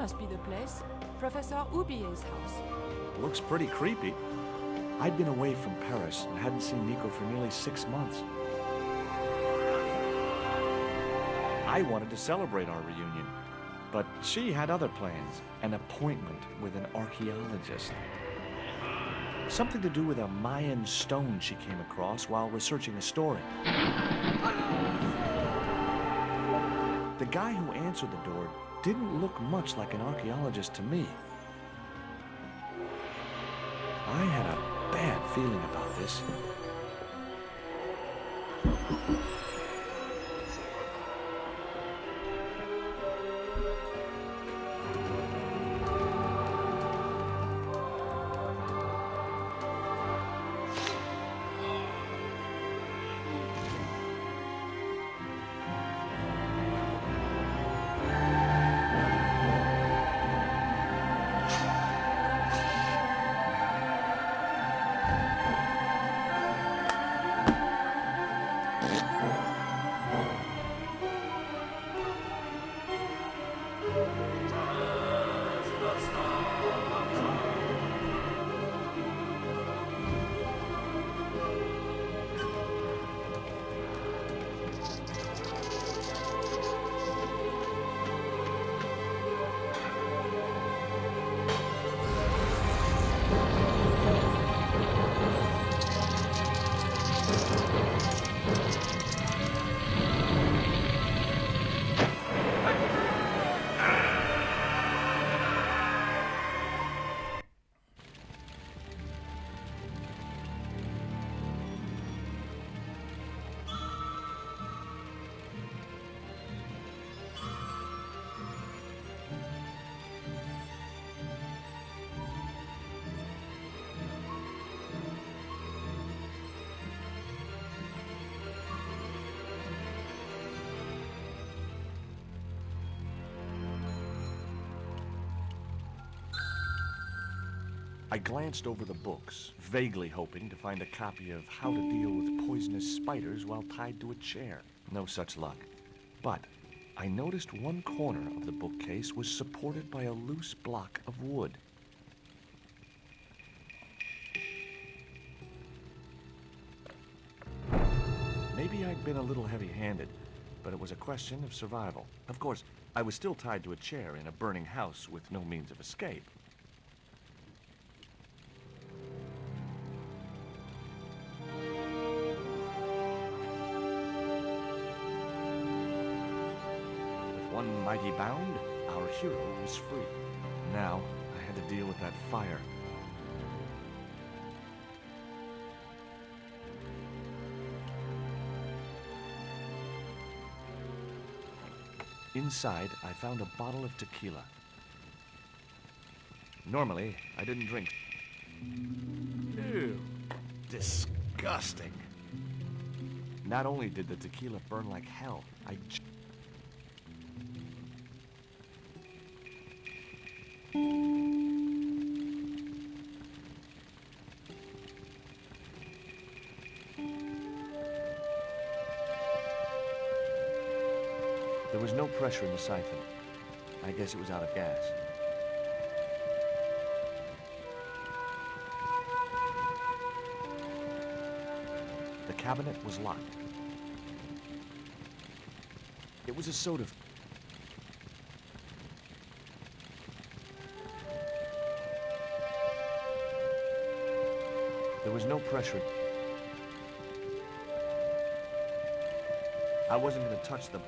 must be the place. Professor Ubier's house. Looks pretty creepy. I'd been away from Paris and hadn't seen Nico for nearly 6 months. I wanted to celebrate our reunion, but she had other plans. An appointment with an archaeologist. Something to do with a Mayan stone she came across while researching a story. The guy who answered the door didn't look much like an archaeologist to me. I had a bad feeling about this. I glanced over the books, vaguely hoping to find a copy of How to Deal with Poisonous Spiders While Tied to a Chair. No such luck. But I noticed one corner of the bookcase was supported by a loose block of wood. Maybe I'd been a little heavy-handed, but it was a question of survival. Of course, I was still tied to a chair in a burning house with no means of escape. One mighty bound, our hero was free. Now, I had to deal with that fire. Inside, I found a bottle of tequila. Normally, I didn't drink. Ew. Disgusting. Not only did the tequila burn like hell, There was no pressure in the siphon. I guess it was out of gas. The cabinet was locked. It was a soda. There was no pressure. I wasn't going to touch them.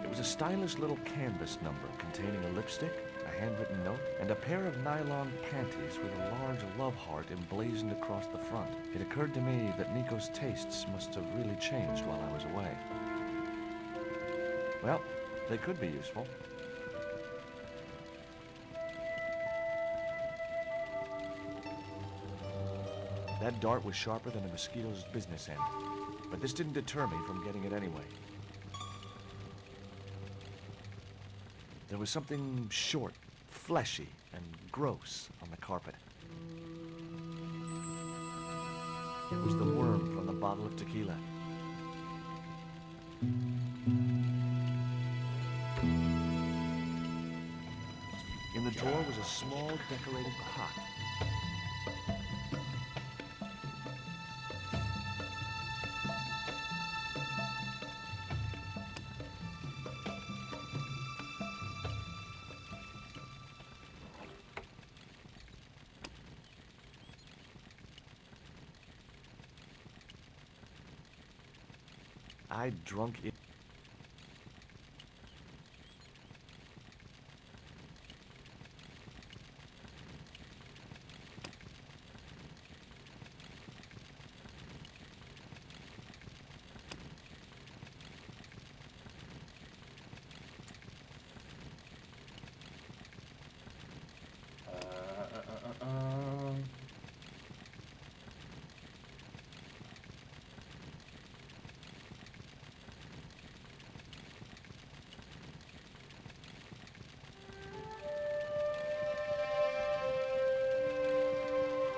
It was a stylish little canvas number containing a lipstick, a handwritten note, and a pair of nylon panties with a large love heart emblazoned across the front. It occurred to me that Nico's tastes must have really changed while I was away. Well, they could be useful. That dart was sharper than a mosquito's business end, but this didn't deter me from getting it anyway. There was something short, fleshy, and gross on the carpet. It was the worm from the bottle of tequila. In the drawer was a small decorated pot. I'd drunk it.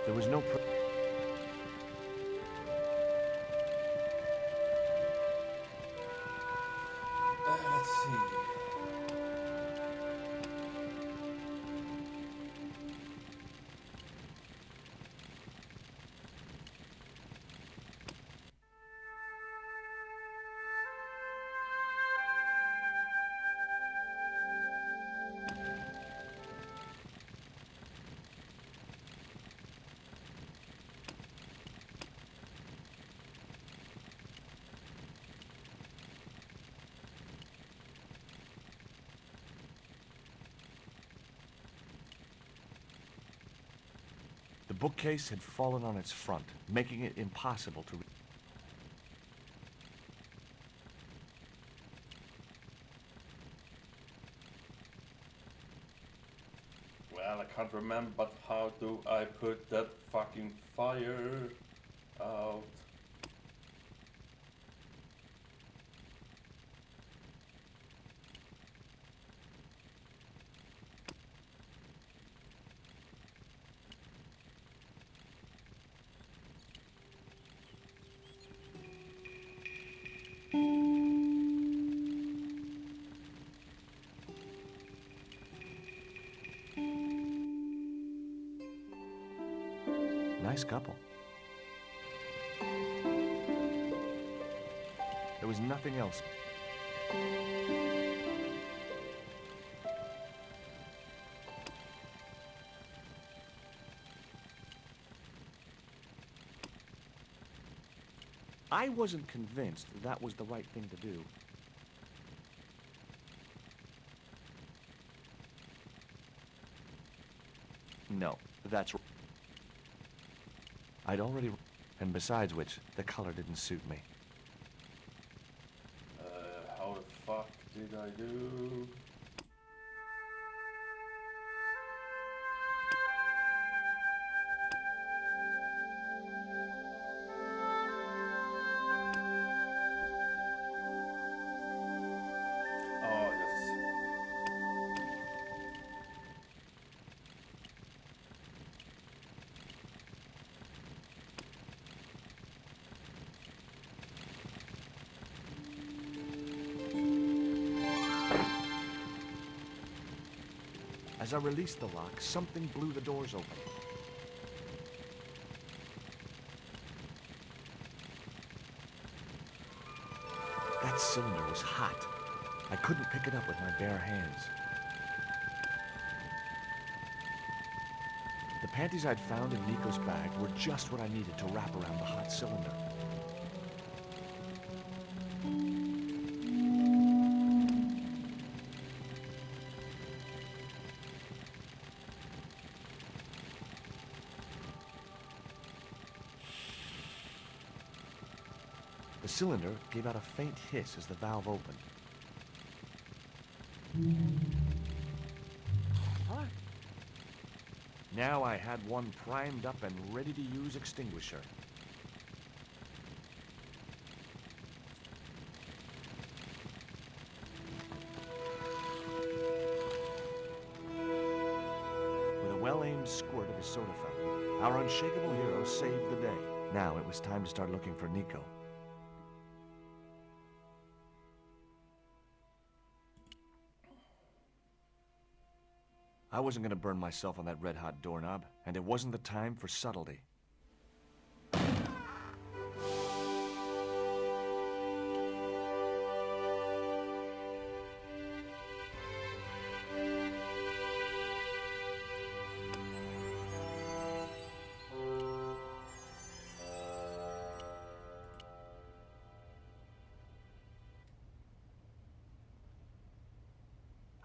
There was no Let's see. The bookcase had fallen on its front, making it impossible to read. Well, I can't remember, but how do I put that fucking fire out? Nice couple. There was nothing else. I wasn't convinced that was the right thing to do. No, that's... I'd already... And besides which, the color didn't suit me. How the fuck did I do? Oh, yes. As I released the lock, something blew the doors open. That cylinder was hot. I couldn't pick it up with my bare hands. The panties I'd found in Nico's bag were just what I needed to wrap around the hot cylinder. The cylinder gave out a faint hiss as the valve opened. Huh? Now I had one primed up and ready to use extinguisher. With a well-aimed squirt of his soda fountain, our unshakable hero saved the day. Now it was time to start looking for Nico. I wasn't gonna burn myself on that red-hot doorknob, and it wasn't the time for subtlety.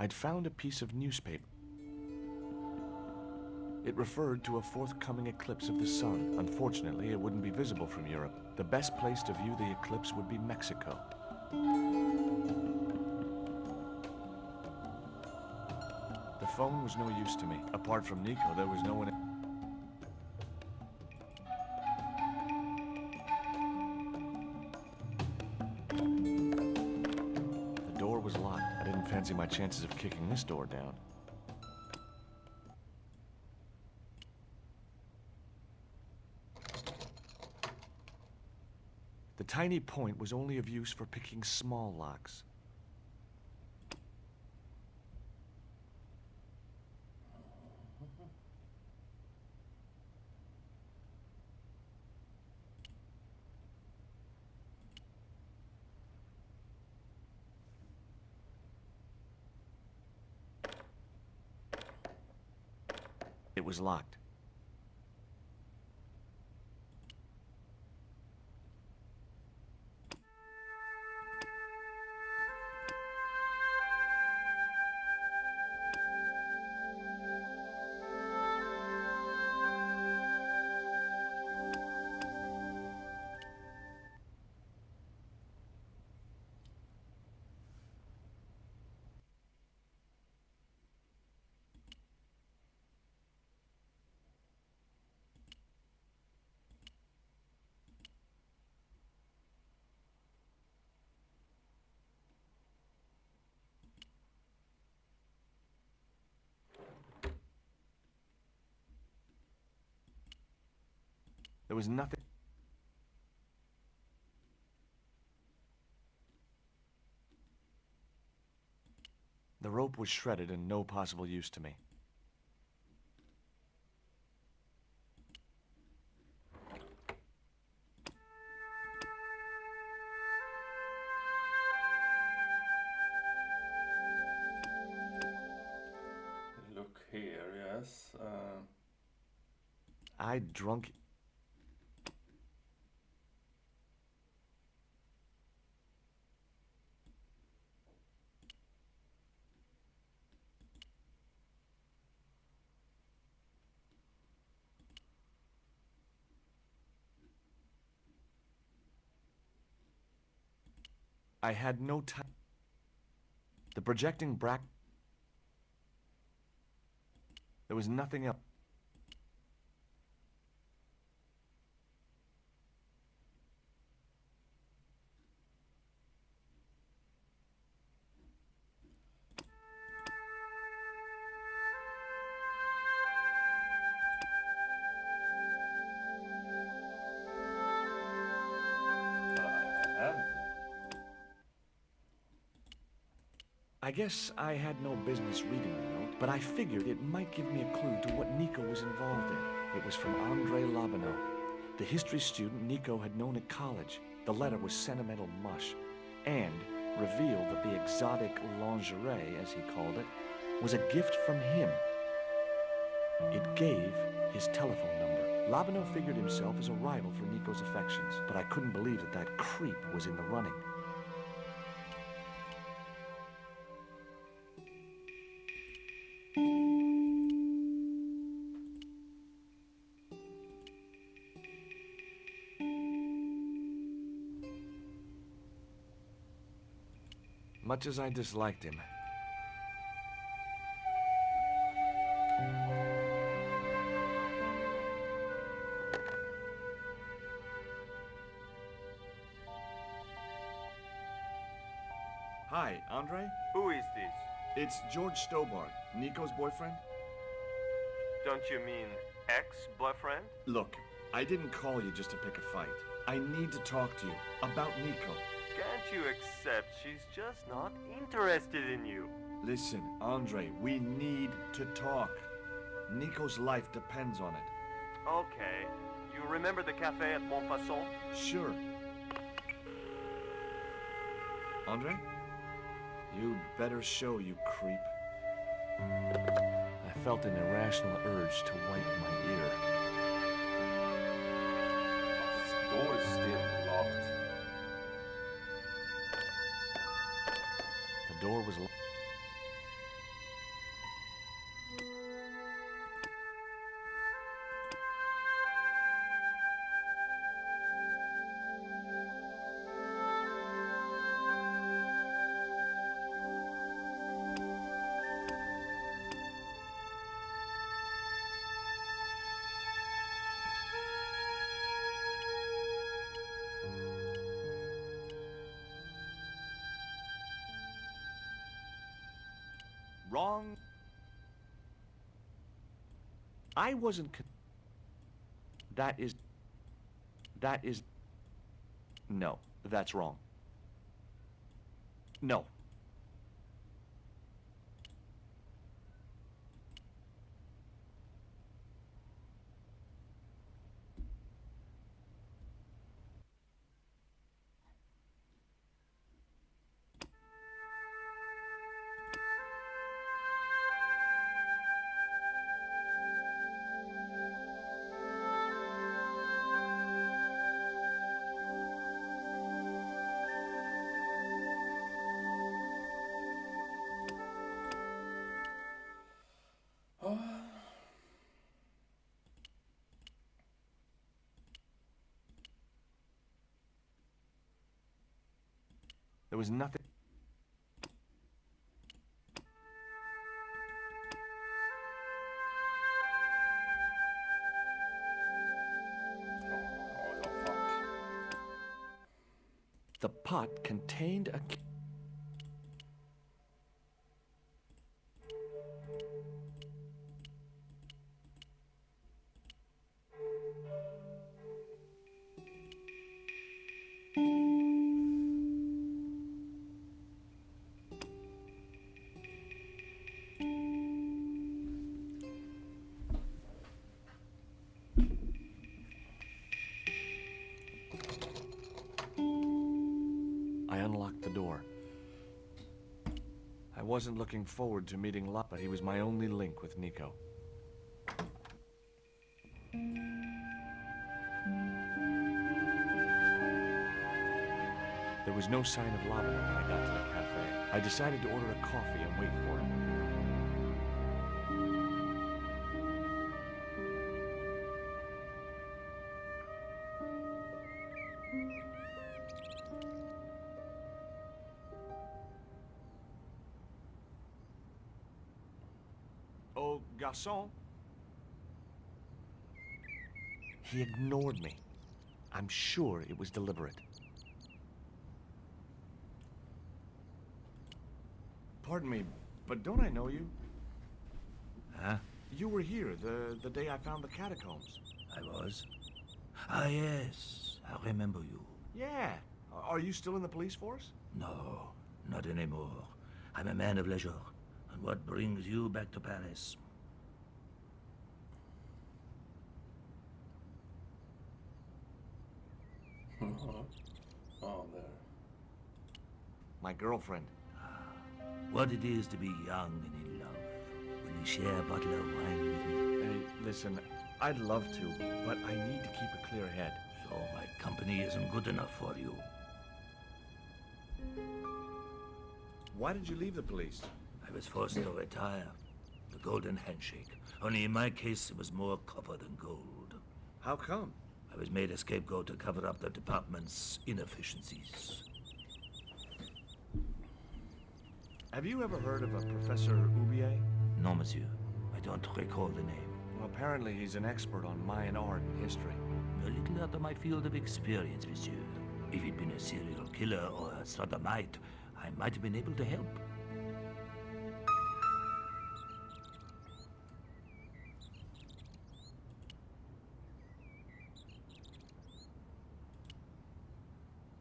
I'd found a piece of newspaper. It referred to a forthcoming eclipse of the sun. Unfortunately, it wouldn't be visible from Europe. The best place to view the eclipse would be Mexico. The phone was no use to me. Apart from Nico, there was no one. The door was locked. I didn't fancy my chances of kicking this door down. The tiny point was only of use for picking small locks. It was locked. There was nothing. The rope was shredded and no possible use to me. Look here, yes. I'd drunk. I had no time. The projecting brack. There was nothing else. I guess I had no business reading the note, but I figured it might give me a clue to what Nico was involved in. It was from Andre Labino, the history student Nico had known at college. The letter was sentimental mush, and revealed that the exotic lingerie, as he called it, was a gift from him. It gave his telephone number. Labino figured himself as a rival for Nico's affections, but I couldn't believe that that creep was in the running. Much as I disliked him. Hi, Andre? Who is this? It's George Stobart, Nico's boyfriend. Don't you mean ex-boyfriend? Look, I didn't call you just to pick a fight. I need to talk to you about Nico. Can't you accept she's just not interested in you? Listen, Andre, we need to talk. Nico's life depends on it. Okay. You remember the cafe at Montfaucon? Sure. Andre? You'd better show, you creep. I felt an irrational urge to wipe my ear. This door is still locked. The door was locked. Wrong. I wasn't That is... No, that's wrong. No. There was nothing... The pot contained a... I unlocked the door. I wasn't looking forward to meeting Lot, but he was my only link with Nico. There was no sign of Lavender when I got to the cafe. I decided to order a coffee and wait for him. Oh, garçon. He ignored me. I'm sure it was deliberate. Pardon me, but don't I know you? Huh? You were here the day I found the catacombs. I was. Ah, yes. I remember you. Yeah. Are you still in the police force? No, not anymore. I'm a man of leisure. And what brings you back to Paris? Oh, there. My girlfriend. What it is to be young and in love. Will you share a bottle of wine with me? Hey, listen, I'd love to, but I need to keep a clear head. So my company isn't good enough for you. Why did you leave the police? I was forced to retire. The golden handshake. Only in my case, it was more copper than gold. How come? I was made a scapegoat to cover up the department's inefficiencies. Have you ever heard of a Professor Oubier? No, monsieur. I don't recall the name. Well, apparently he's an expert on Mayan art and history. A little out of my field of experience, monsieur. If he'd been a serial killer or a sodomite, I might have been able to help.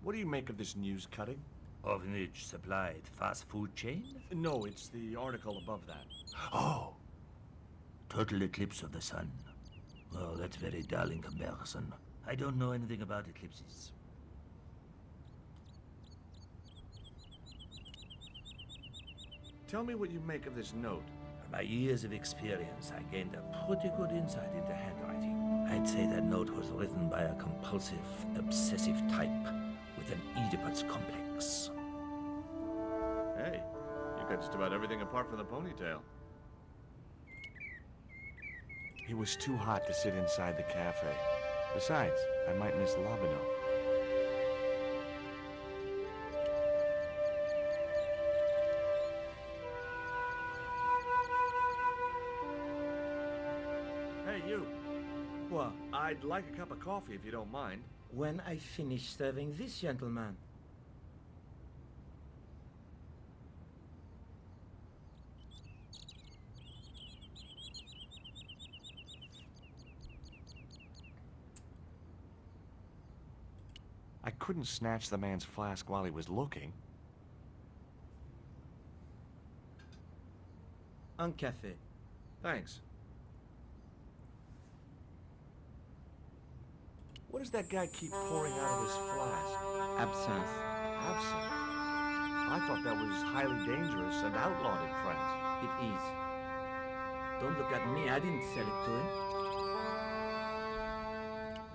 What do you make of this news cutting? Orphanage supplied fast food chain? No, it's the article above that. Oh! Total eclipse of the sun. Well, that's very dull in comparison. I don't know anything about eclipses. Tell me what you make of this note. From my years of experience, I gained a pretty good insight into handwriting. I'd say that note was written by a compulsive, obsessive type with an Oedipus complex. Hey, you got just about everything apart from the ponytail. It was too hot to sit inside the cafe. Besides, I might miss Labino. Hey, you. What? I'd like a cup of coffee if you don't mind. When I finish serving this gentleman. I couldn't snatch the man's flask while he was looking. Un café. Thanks. What does that guy keep pouring out of his flask? Absinthe. Absinthe? I thought that was highly dangerous and outlawed in France. It is. Don't look at me, I didn't sell it to him.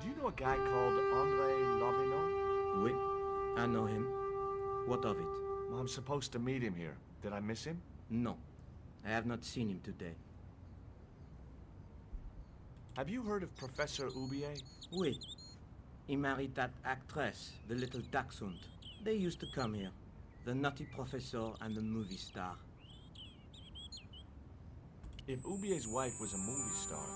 Do you know a guy called André Lavino? Oui, I know him. What of it? Well, I'm supposed to meet him here. Did I miss him? No, I have not seen him today. Have you heard of Professor Oubier? Oui, he married that actress, the little dachshund. They used to come here. The nutty professor and the movie star. If Oubier's wife was a movie star,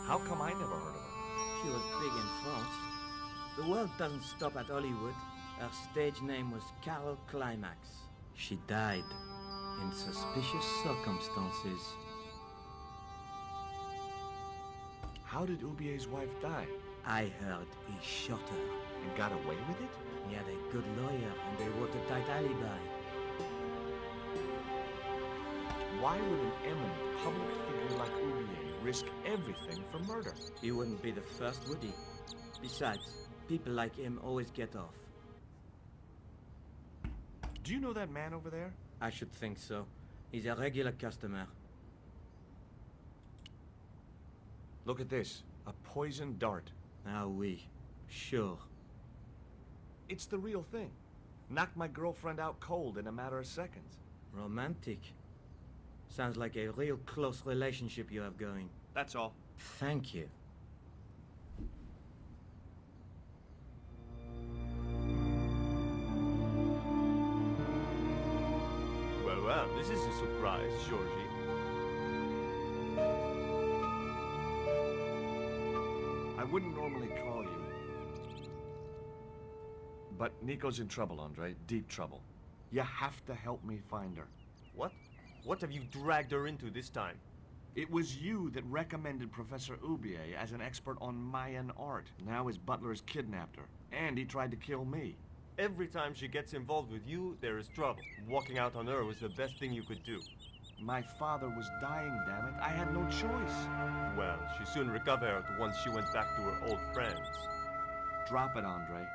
how come I never heard of her? She was big in France. The world doesn't stop at Hollywood. Her stage name was Carol Climax. She died in suspicious circumstances. How did Oubier's wife die? I heard he shot her. And got away with it? He had a good lawyer and they wrote a tight alibi. Why would an eminent public figure like Oubier risk everything for murder? He wouldn't be the first, would he? Besides, people like him always get off. Do you know that man over there? I should think so. He's a regular customer. Look at this. A poison dart. Ah oui, sure. It's the real thing. Knocked my girlfriend out cold in a matter of seconds. Romantic. Sounds like a real close relationship you have going. That's all. Thank you. Well, this is a surprise, Georgie. I wouldn't normally call you. But Nico's in trouble, Andre. Deep trouble. You have to help me find her. What? What have you dragged her into this time? It was you that recommended Professor Oubier as an expert on Mayan art. Now his butler has kidnapped her. And he tried to kill me. Every time she gets involved with you, there is trouble. Walking out on her was the best thing you could do. My father was dying, damn it. I had no choice. Well, she soon recovered once she went back to her old friends. Drop it, Andre.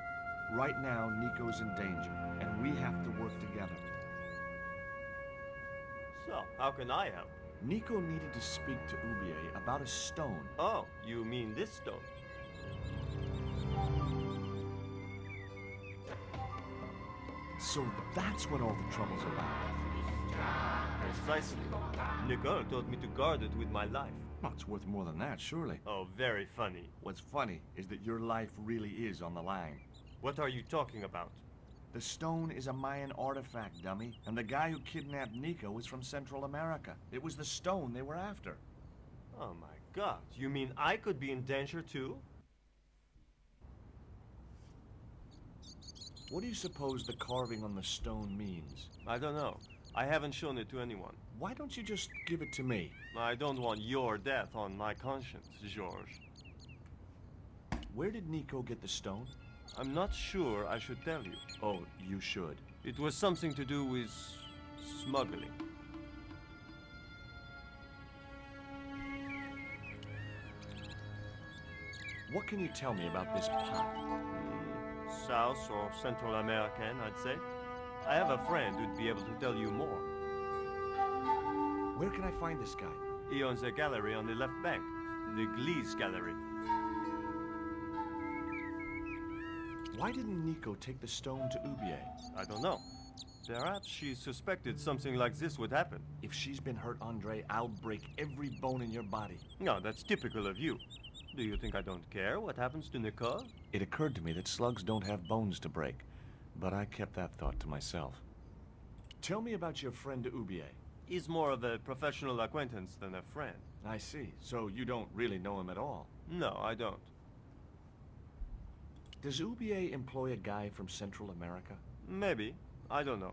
Right now, Nico's in danger, and we have to work together. So, how can I help? Nico needed to speak to Oubier about a stone. Oh, you mean this stone? So that's what all the trouble's about. Precisely. Nicole told me to guard it with my life. Well, it's worth more than that, surely. Oh, very funny. What's funny is that your life really is on the line. What are you talking about? The stone is a Mayan artifact, dummy, and the guy who kidnapped Nico was from Central America. It was the stone they were after. Oh my god, you mean I could be in danger too? What do you suppose the carving on the stone means? I don't know. I haven't shown it to anyone. Why don't you just give it to me? I don't want your death on my conscience, George. Where did Nico get the stone? I'm not sure I should tell you. Oh, you should. It was something to do with smuggling. What can you tell me about this pot? South or Central American, I'd say. I have a friend who'd be able to tell you more. Where can I find this guy? He owns a gallery on the left bank, the Gliese Gallery. Why didn't Nico take the stone to Ubier? I don't know. Perhaps she suspected something like this would happen. If she's been hurt, Andre, I'll break every bone in your body. No, that's typical of you. Do you think I don't care what happens to Nicole? It occurred to me that slugs don't have bones to break, but I kept that thought to myself. Tell me about your friend Ubier. He's more of a professional acquaintance than a friend. I see. So you don't really know him at all? No, I don't. Does Ubier employ a guy from Central America? Maybe. I don't know.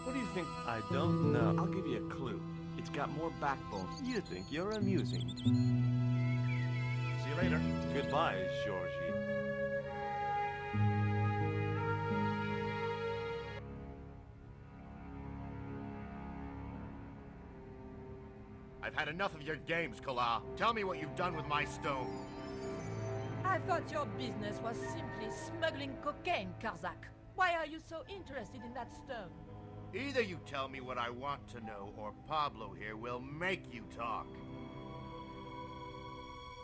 What do you think? I don't know. I'll give you a clue. It's got more backbone. You think you're amusing. See you later. Goodbye, Georgie. I've had enough of your games, Kala. Tell me what you've done with my stone. I thought your business was simply smuggling cocaine, Karzak. Why are you so interested in that stone? Either you tell me what I want to know, or Pablo here will make you talk.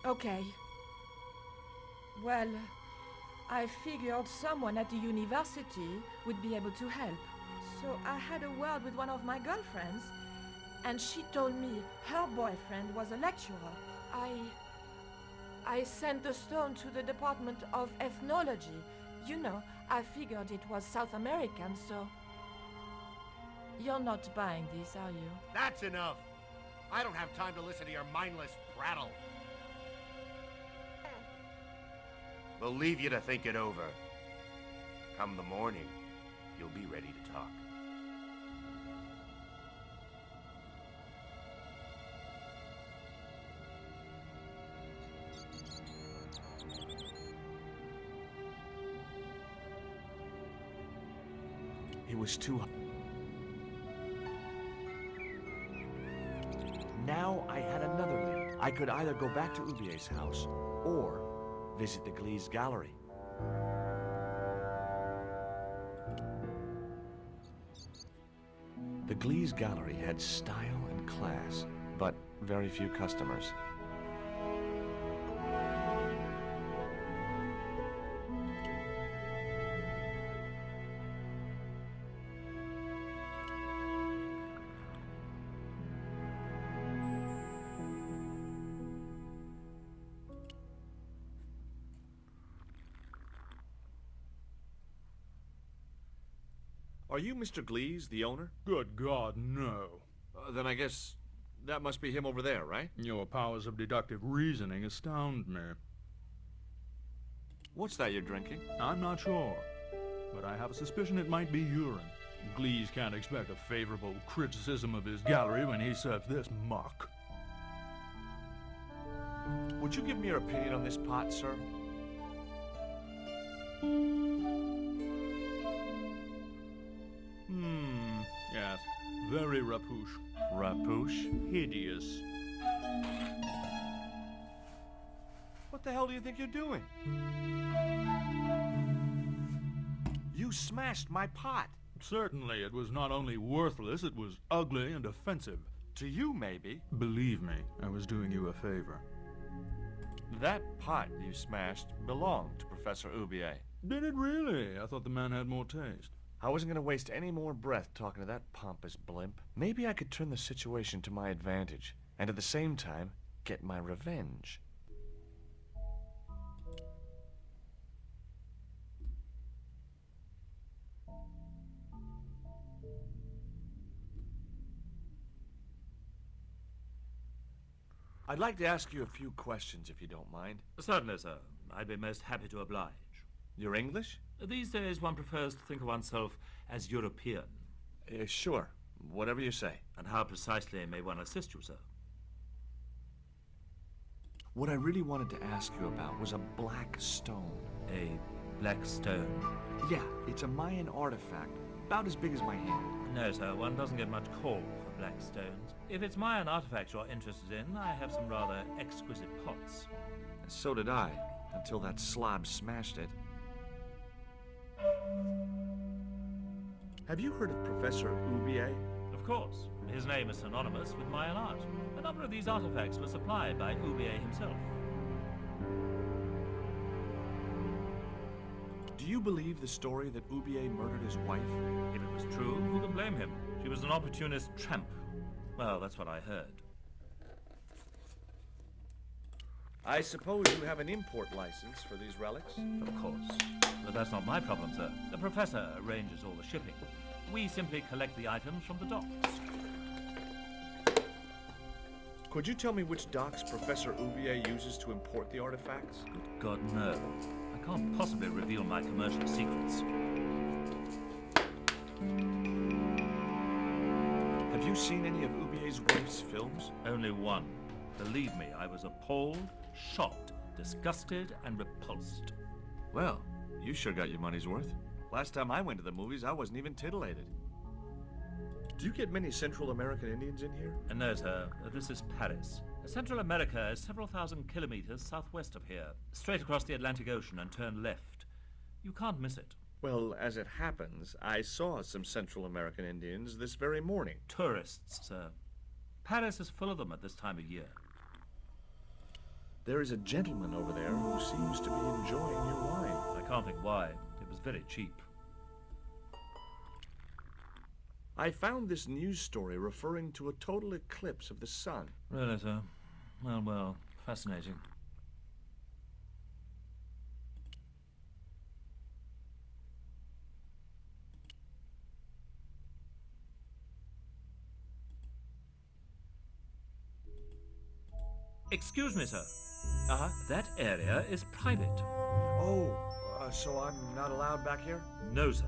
Okay. Well, I figured someone at the university would be able to help. So I had a word with one of my girlfriends, and she told me her boyfriend was a lecturer. I sent the stone to the Department of Ethnology. You know, I figured it was South American, so... You're not buying this, are you? That's enough! I don't have time to listen to your mindless prattle. We'll leave you to think it over. Come the morning, you'll be ready to talk. It was too hot. Now I had another lead. I could either go back to Ubier's house or visit the Gliese Gallery. The Gliese Gallery had style and class, but very few customers. Are you Mr. Gliese, the owner? Good God, no. Then I guess that must be him over there, right? Your powers of deductive reasoning astound me. What's that you're drinking? I'm not sure, but I have a suspicion it might be urine. Gliese can't expect a favorable criticism of his gallery when he serves this muck. Would you give me your opinion on this pot, sir? Yes. Very rapouche. Rapouche? Hideous. What the hell do you think you're doing? You smashed my pot. Certainly, it was not only worthless, it was ugly and offensive. To you, maybe. Believe me, I was doing you a favor. That pot you smashed belonged to Professor Ubier. Did it really? I thought the man had more taste. I wasn't going to waste any more breath talking to that pompous blimp. Maybe I could turn the situation to my advantage, and at the same time, get my revenge. I'd like to ask you a few questions, if you don't mind. Certainly, sir. I'd be most happy to oblige. You're English? These days, one prefers to think of oneself as European. Sure. Whatever you say. And how precisely may one assist you, sir? What I really wanted to ask you about was a black stone. A black stone? Yeah, it's a Mayan artifact, about as big as my hand. No, sir, one doesn't get much call for black stones. If it's Mayan artifacts you're interested in, I have some rather exquisite pots. So did I, until that slob smashed it. Have you heard of Professor Oubier? Of course. His name is synonymous with Mayan art. A number of these artifacts were supplied by Oubier himself. Do you believe the story that Oubier murdered his wife? If it was true, who can blame him? She was an opportunist tramp. Well, that's what I heard. I suppose you have an import license for these relics? Of course. But that's not my problem, sir. The professor arranges all the shipping. We simply collect the items from the docks. Could you tell me which docks Professor Oubier uses to import the artifacts? Good God, no. I can't possibly reveal my commercial secrets. Have you seen any of Oubier's wife's films? Only one. Believe me, I was appalled, shocked, disgusted, and repulsed. Well, you sure got your money's worth. Last time I went to the movies, I wasn't even titillated. Do you get many Central American Indians in here? No, sir. This is Paris. Central America is several thousand kilometers southwest of here, straight across the Atlantic Ocean and turn left. You can't miss it. Well, as it happens, I saw some Central American Indians this very morning. Tourists, sir. Paris is full of them at this time of year. There is a gentleman over there who seems to be enjoying your wine. I can't think why. It was very cheap. I found this news story referring to a total eclipse of the sun. Really, sir? Well, fascinating. Excuse me, sir. Uh-huh. That area is private. Oh, so I'm not allowed back here? No, sir.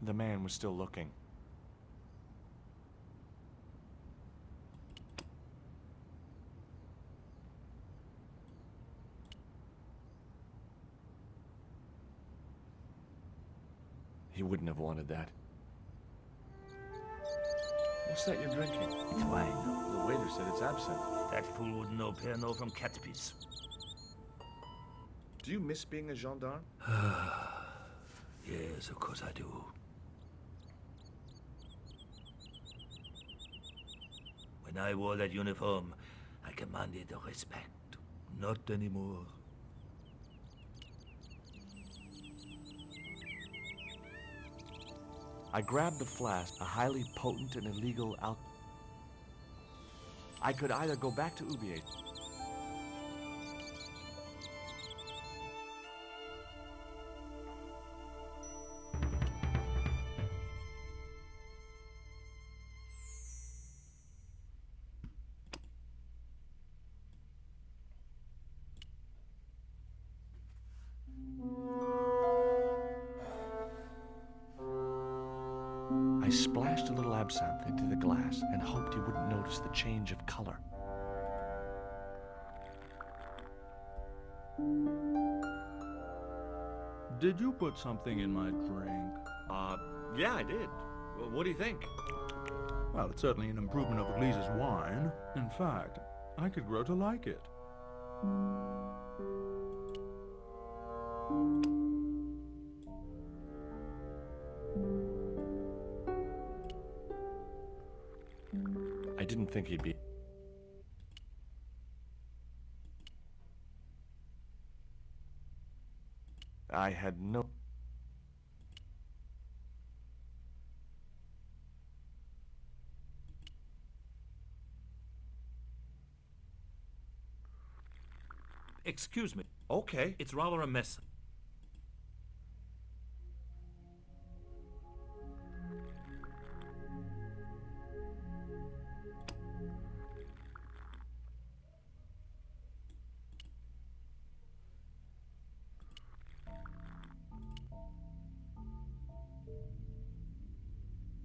The man was still looking. He wouldn't have wanted that. What's that you're drinking? It's wine. The waiter said it's absinthe. That fool would know Pernod from Catpies. Do you miss being a gendarme? Yes, of course I do. When I wore that uniform, I commanded respect. Not anymore. I grabbed the flask, a highly potent and illegal I could either go back to Oubier. I splashed a little absinthe into the glass and hoped he wouldn't notice the change of color. Did you put something in my drink? Yeah, I did. Well, what do you think? Well, it's certainly an improvement over Gleese's wine. In fact, I could grow to like it. I didn't think he'd be... I had no... Excuse me. Okay. It's rather a mess.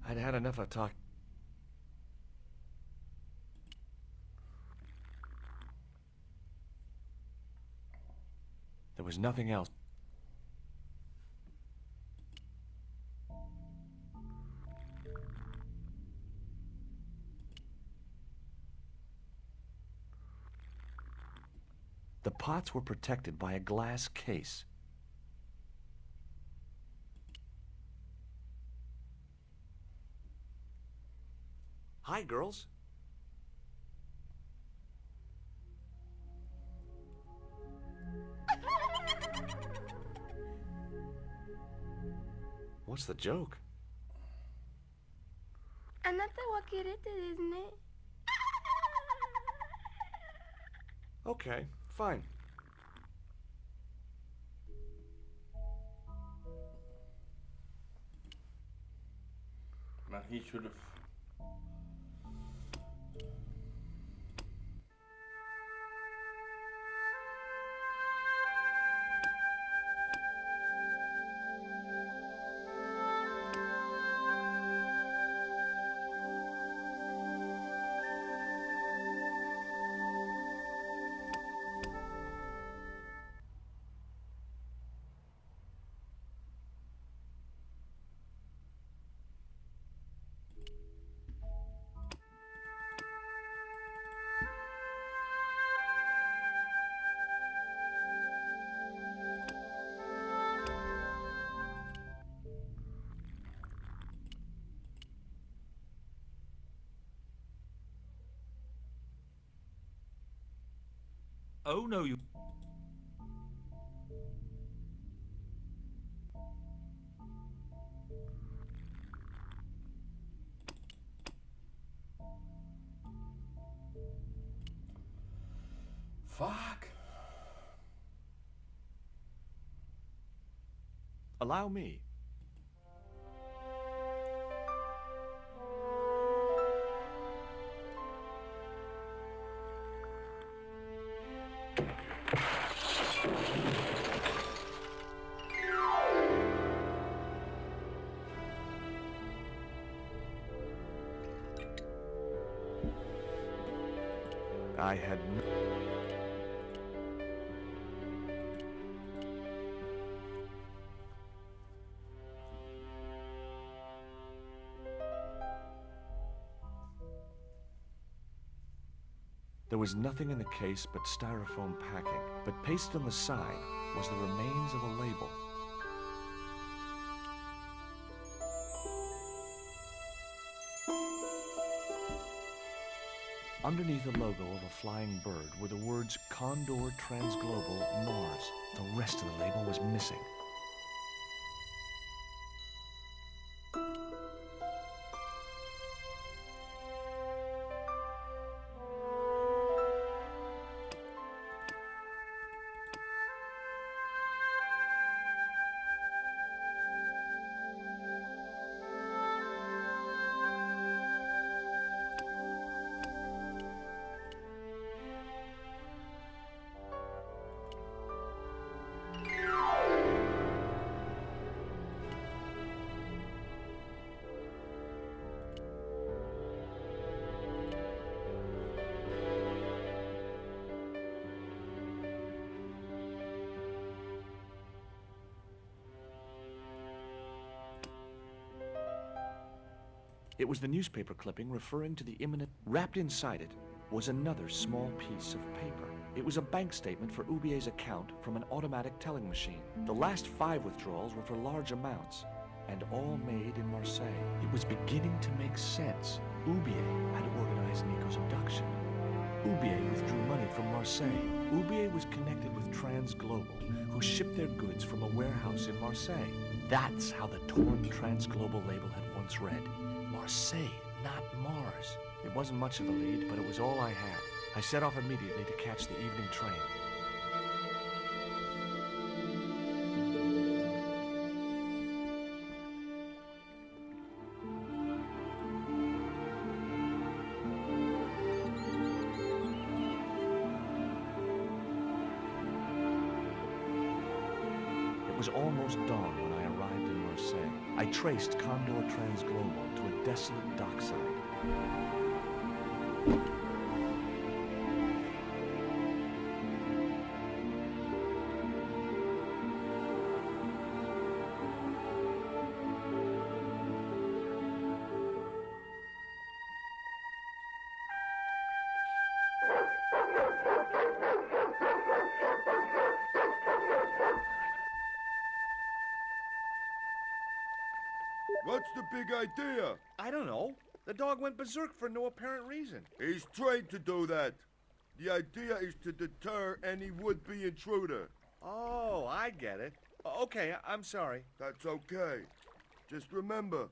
I'd had enough of talk. There was nothing else. The pots were protected by a glass case. Hi, girls. What's the joke? あなたはキレてですね。 Okay, fine. Man, he should have. Oh, no, you... Fuck. Allow me. I had There was nothing in the case but styrofoam packing, but pasted on the side was the remains of a label. Underneath the logo of a flying bird were the words Condor Transglobal Mars. The rest of the label was missing. It was the newspaper clipping referring to the imminent... Wrapped inside it was another small piece of paper. It was a bank statement for Ubier's account from an automatic telling machine. The last 5 withdrawals were for large amounts, and all made in Marseille. It was beginning to make sense. Ubier had organized Nico's abduction. Ubier withdrew money from Marseille. Ubier was connected with Transglobal, who shipped their goods from a warehouse in Marseille. That's how the torn Transglobal label had once read. Marseille, not Mars. It wasn't much of a lead, but it was all I had. I set off immediately to catch the evening train. It was almost dawn when I arrived in Marseille. I traced Condor Transglobal to a desolate dockside. What's the big idea? I don't know. The dog went berserk for no apparent reason. He's trained to do that. The idea is to deter any would-be intruder. Oh, I get it. Okay, I'm sorry. That's okay. Just remember,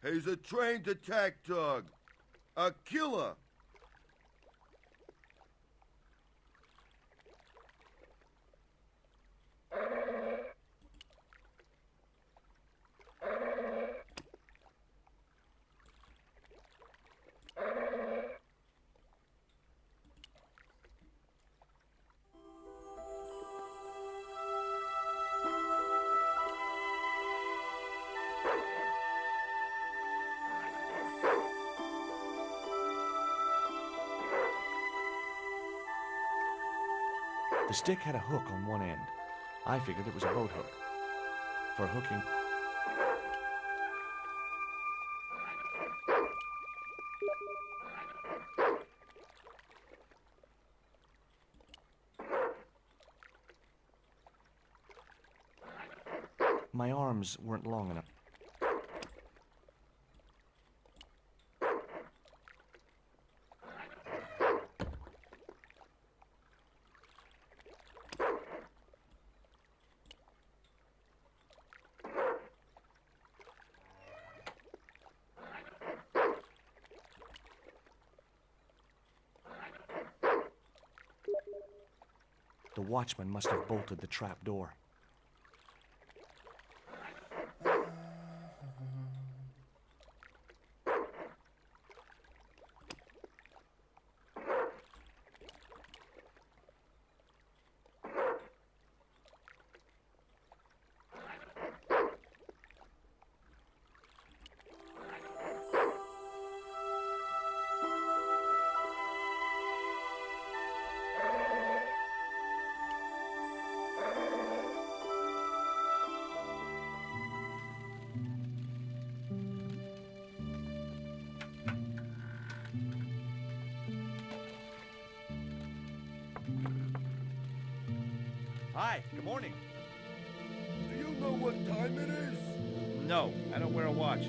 he's a trained attack dog. A killer. The stick had a hook on one end. I figured it was a boat hook. For hooking... My arms weren't long enough. The watchman must have bolted the trap door. Hi, good morning. Do you know what time it is? No, I don't wear a watch.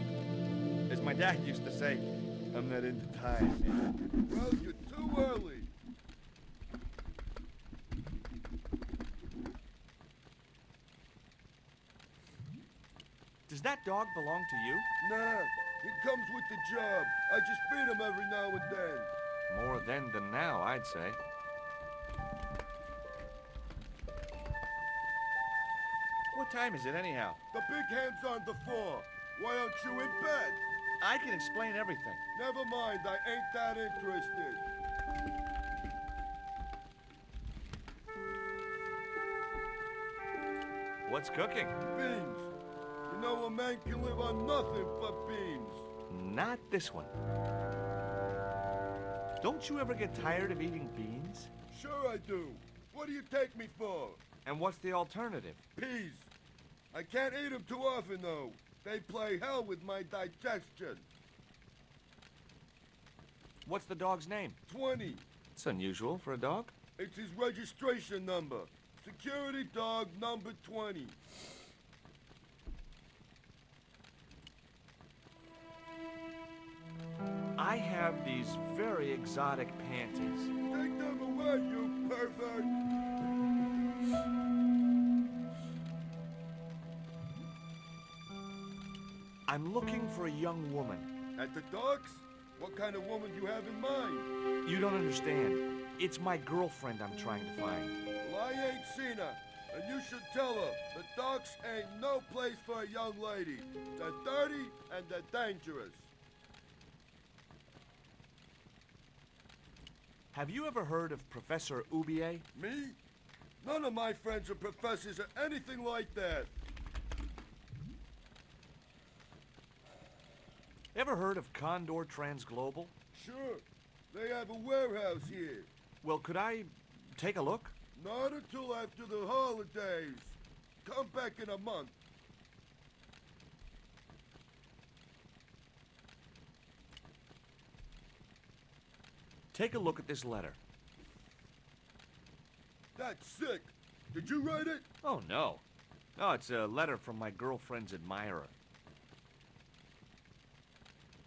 As my dad used to say, I'm not into time. Well, you're too early. Does that dog belong to you? Nah, he comes with the job. I just feed him every now and then. More then than now, I'd say. What time is it anyhow? The big hand's on the floor. Why aren't you in bed? I can explain everything. Never mind, I ain't that interested. What's cooking? Beans. You know a man can live on nothing but beans. Not this one. Don't you ever get tired of eating beans? Sure I do. What do you take me for? And what's the alternative? Peas. I can't eat them too often, though. They play hell with my digestion. What's the dog's name? 20. It's unusual for a dog. It's his registration number. Security dog number 20. I have these very exotic panties. Take them away, you pervert! I'm looking for a young woman. At the docks? What kind of woman do you have in mind? You don't understand. It's my girlfriend I'm trying to find. Well, I ain't seen her. And you should tell her, the docks ain't no place for a young lady. They're dirty and they're dangerous. Have you ever heard of Professor Oubier? Me? None of my friends are professors or anything like that. Ever heard of Condor Transglobal? Sure. They have a warehouse here. Well, could I take a look? Not until after the holidays. Come back in a month. Take a look at this letter. That's sick. Did you write it? Oh, no. No, it's a letter from my girlfriend's admirer.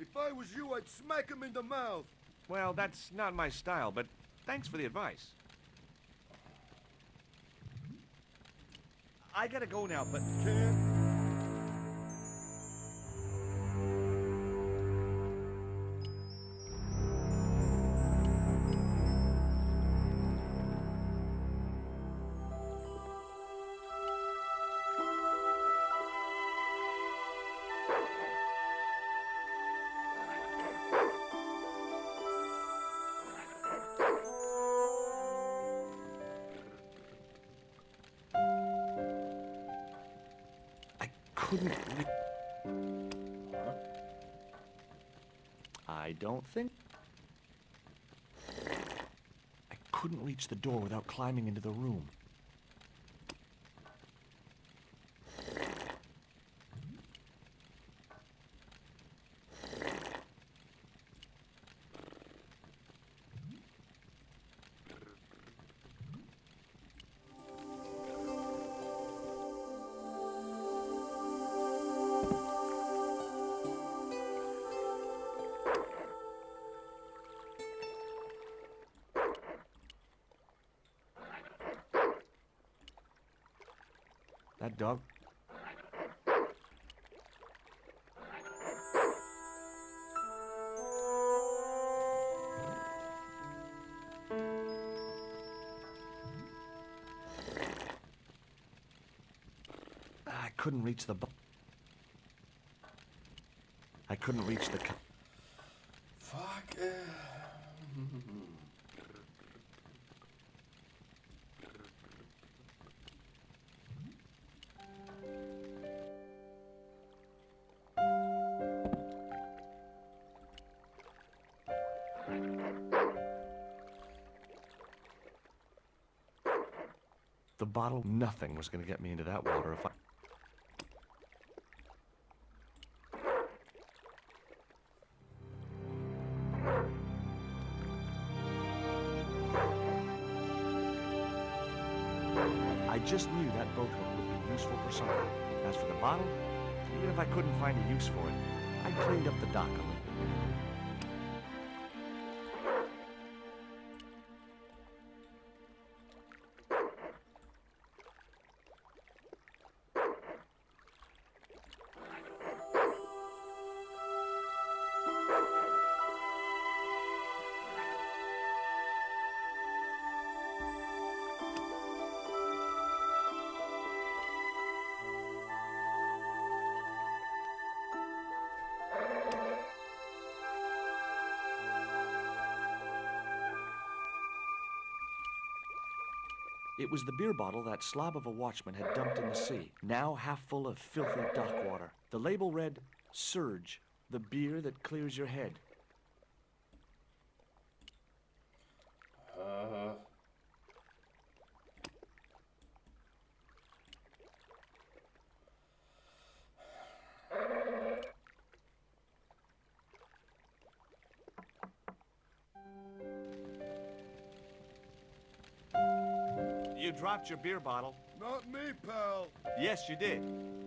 If I was you, I'd smack him in the mouth. Well, that's not my style, but thanks for the advice. I gotta go now, but... Can't. I don't think... I couldn't reach the door without climbing into the room. That dog... I couldn't reach the... I couldn't reach the... Fuck. The bottle, nothing was going to get me into that water if I... I just knew that boat hook would be useful for something. As for the bottle, even if I couldn't find a use for it, I cleaned up the dock a little. It was the beer bottle that slob of a watchman had dumped in the sea, now half full of filthy dock water. The label read, "Surge, the beer that clears your head." You dropped your beer bottle. Not me, pal. Yes, you did.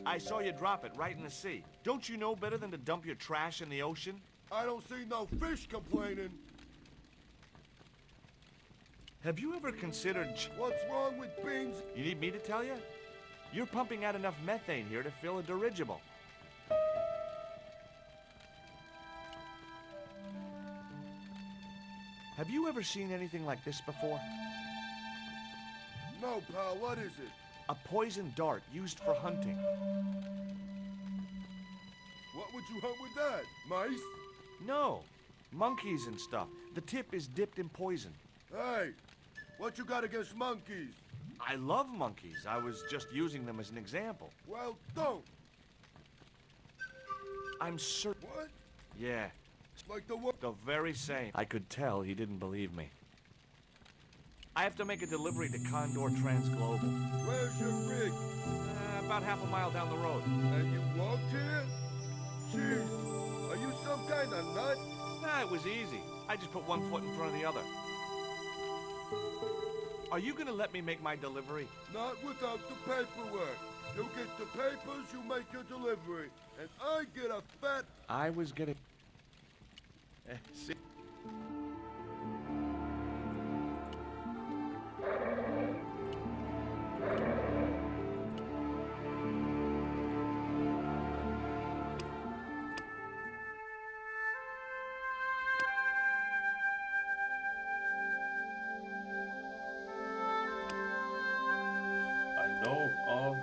I saw you drop it right in the sea. Don't you know better than to dump your trash in the ocean? I don't see no fish complaining. Have you ever considered... What's wrong with beans? You need me to tell you? You're pumping out enough methane here to fill a dirigible. Have you ever seen anything like this before? No, pal, what is it? A poison dart used for hunting. What would you hunt with that? Mice? No, monkeys and stuff. The tip is dipped in poison. Hey, what you got against monkeys? I love monkeys. I was just using them as an example. Well, don't. I'm certain... What? Yeah, Like the one. the very same. I could tell he didn't believe me. I have to make a delivery to Condor Transglobal. Where's your rig? About half a mile down the road. And you walked here? Jeez, are you some kind of nut? Nah, it was easy. I just put one foot in front of the other. Are you gonna let me make my delivery? Not without the paperwork. You get the papers, you make your delivery. And I get a fat... I was gonna... see... I know all.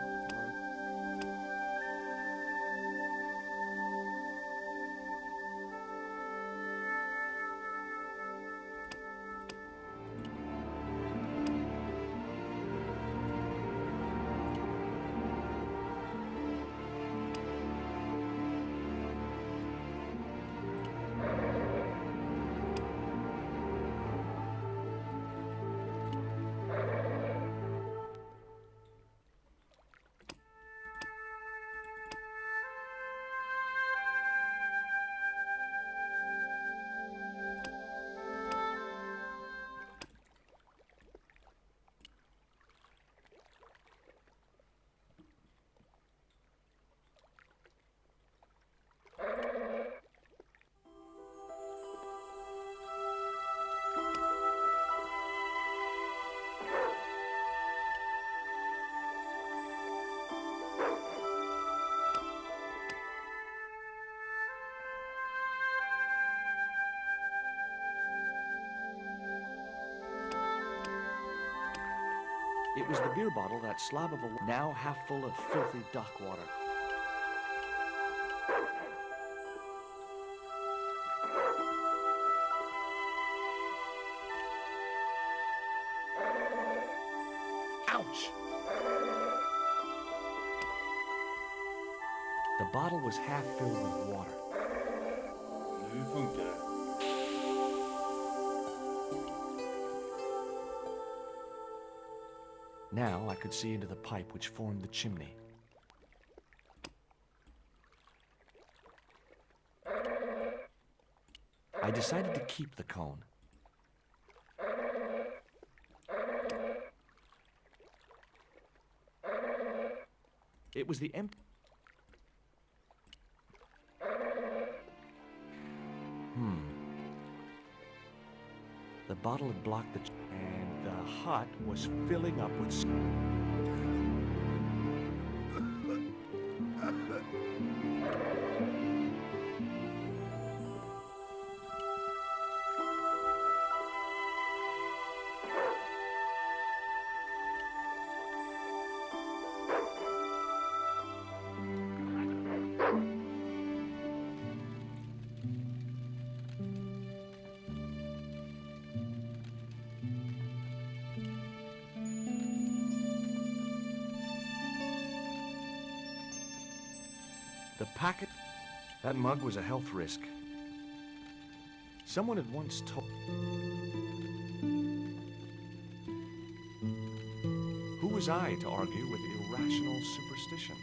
It was the beer bottle, that slab of a... now half full of filthy dock water. Ouch! The bottle was half filled with water. Nu funkar det. Now I could see into the pipe which formed the chimney. I decided to keep the cone. It was the empty... The bottle had blocked the... and the hut was filling up with... The packet... That mug was a health risk. Someone had once told... Who was I to argue with irrational superstition?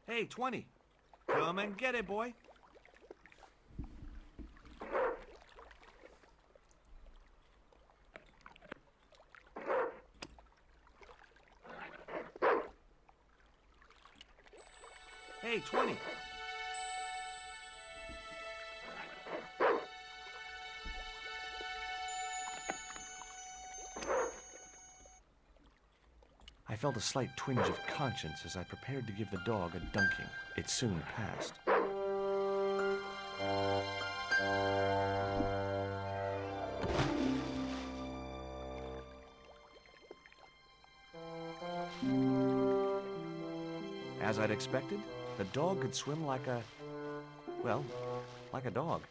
Hey, 20. Come and get it, boy. Hey, 20. I felt a slight twinge of conscience as I prepared to give the dog a dunking. It soon passed. As I'd expected, The dog could swim like a... well, like a dog.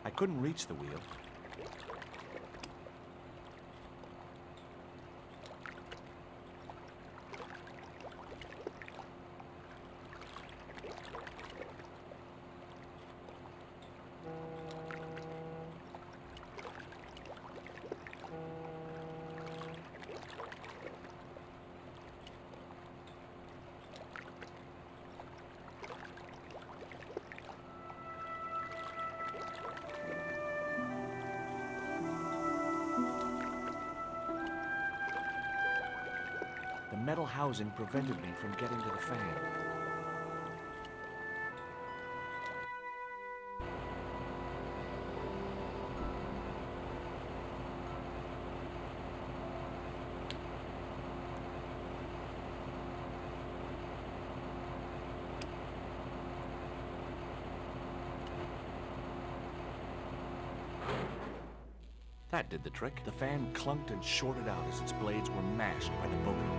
I couldn't reach the wheel. The metal housing prevented me from getting to the fan. That did the trick. The fan clunked and shorted out as its blades were mashed by the boat hook.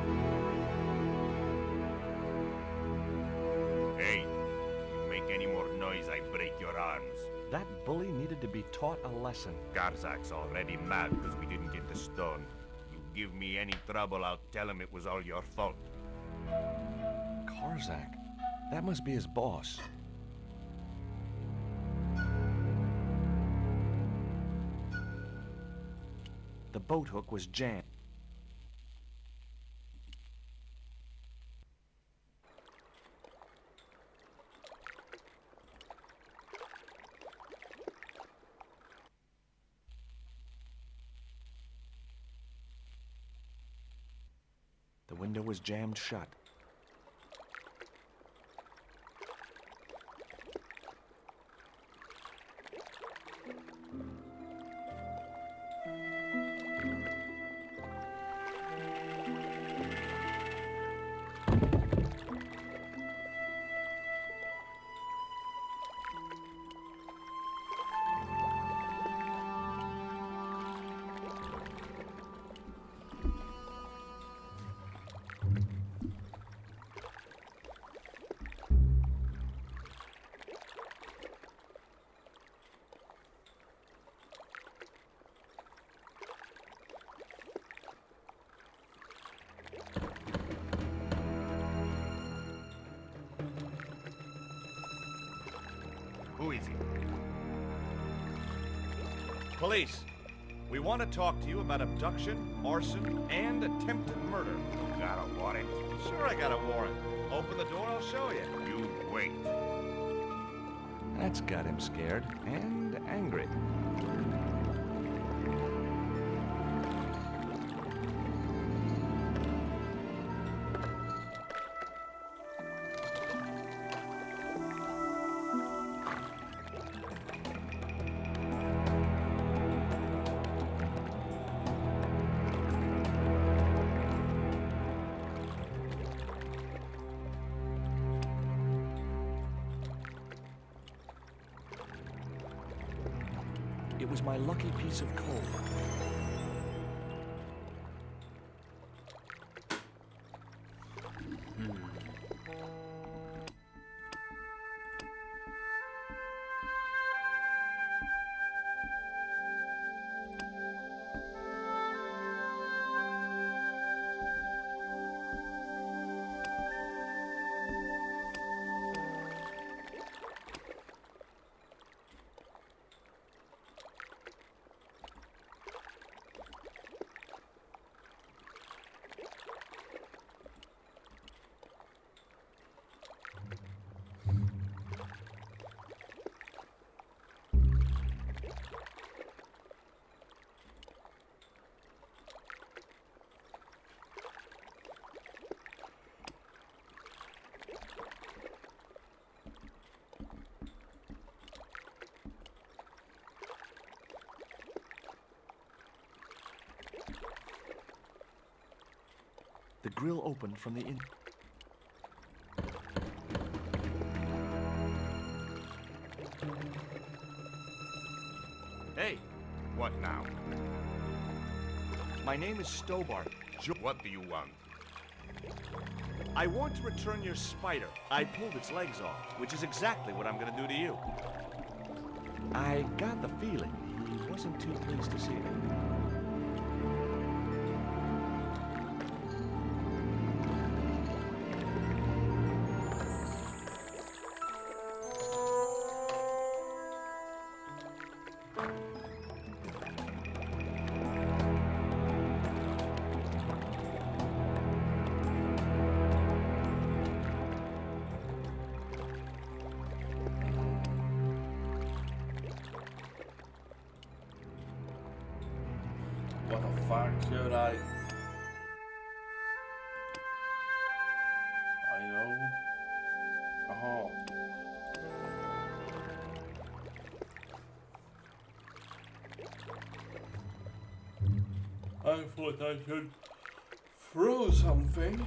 Hey, you make any more noise, I break your arms. That bully needed to be taught a lesson. Garzak's already mad because we didn't get the stone. You give me any trouble, I'll tell him it was all your fault. Karzak? That must be his boss. The boat hook was jammed. The window was jammed shut. Who is he? Police, we want to talk to you about abduction, arson, and attempted murder. You got a warrant? Sure I got a warrant. Open the door, I'll show you. You wait. That's got him scared and angry. It was my lucky piece of coal. The grill opened from the in... Hey, what now? My name is Stobart. What do you want? I want to return your spider. I pulled its legs off, which is exactly what I'm gonna do to you. I got the feeling he wasn't too pleased to see me. What the fuck should I know. Oh. I thought I should throw something.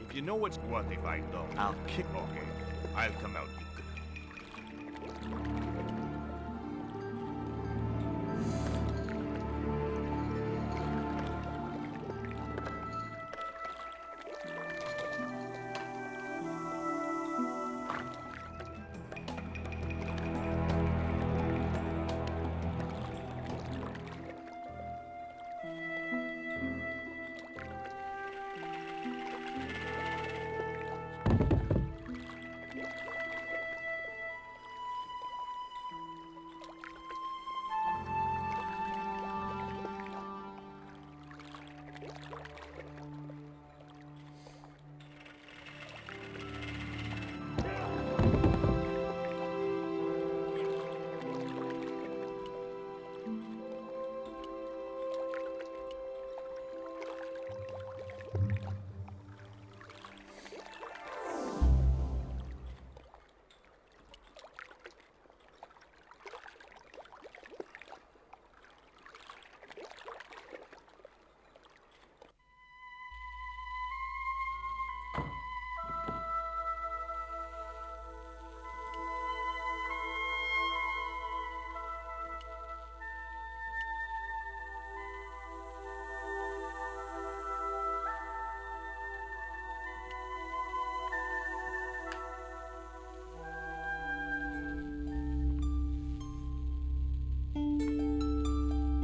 If you know what's... What if I don't? I'll kick... Okay, I'll come out.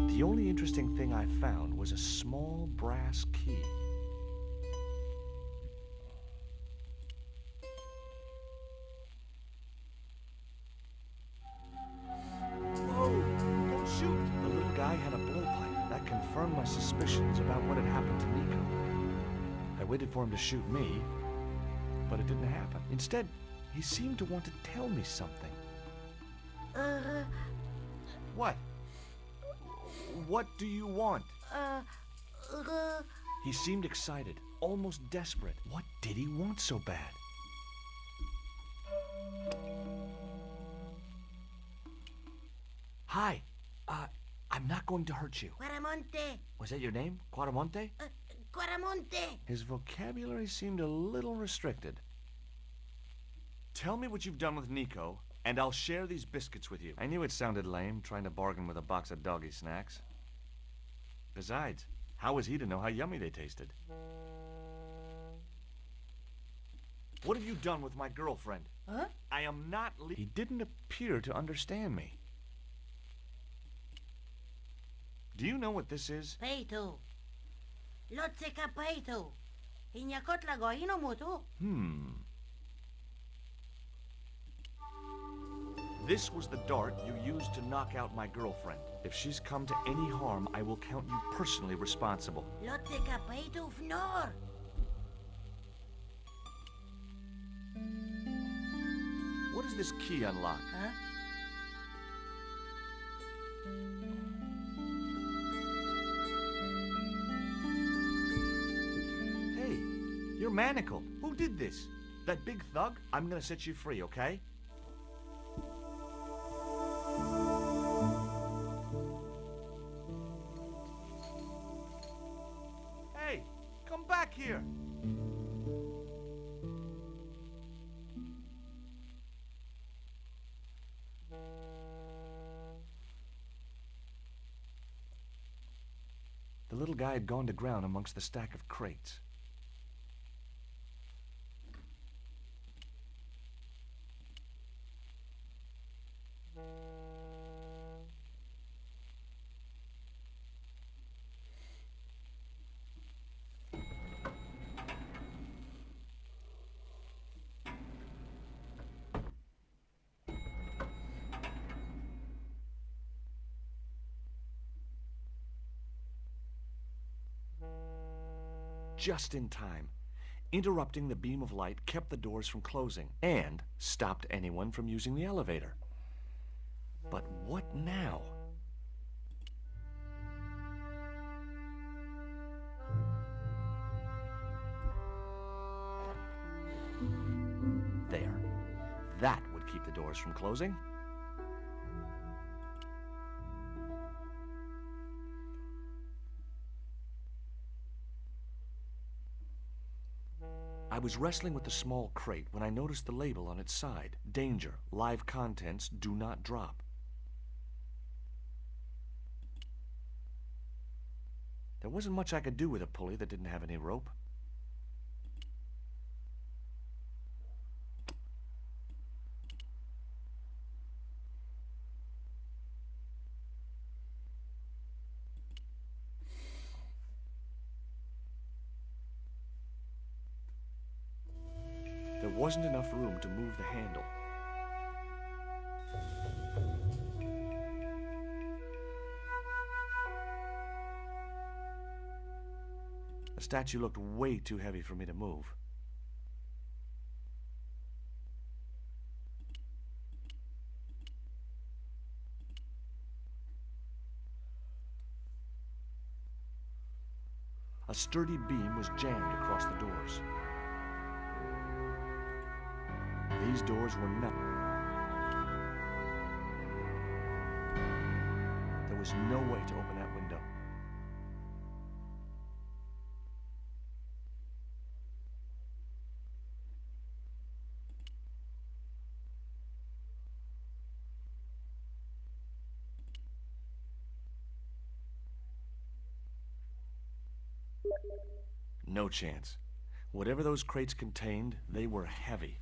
The only interesting thing I found was a small brass key. Whoa! Don't shoot! The little guy had a blowpipe. That confirmed my suspicions about what had happened to Nico. I waited for him to shoot me, but it didn't happen. Instead, he seemed to want to tell me something. What? What do you want? He seemed excited, almost desperate. What did he want so bad? Hi. I'm not going to hurt you. Quaramonte. Was that your name? Quaramonte? Quaramonte. His vocabulary seemed a little restricted. Tell me what you've done with Nico, and I'll share these biscuits with you. I knew it sounded lame, trying to bargain with a box of doggy snacks. Besides, how was he to know how yummy they tasted? What have you done with my girlfriend? Huh? I am not He didn't appear to understand me. Do you know what this is? Peito. Lotseka peito. Inyakot lagoino mutu. This was the dart you used to knock out my girlfriend. If she's come to any harm, I will count you personally responsible. Lotseka peito fnor. What does this key unlock? Huh? You're manacled. Who did this? That big thug? I'm gonna set you free, okay? Hey, come back here! The little guy had gone to ground amongst the stack of crates. Just in time. Interrupting the beam of light kept the doors from closing and stopped anyone from using the elevator. But what now? There. That would keep the doors from closing. I was wrestling with the small crate when I noticed the label on its side. Danger. Live contents do not drop. There wasn't much I could do with a pulley that didn't have any rope. There wasn't enough room to move the handle. The statue looked way too heavy for me to move. A sturdy beam was jammed across the doors. These doors were nothing. There was no way to open that window. No chance. Whatever those crates contained, they were heavy.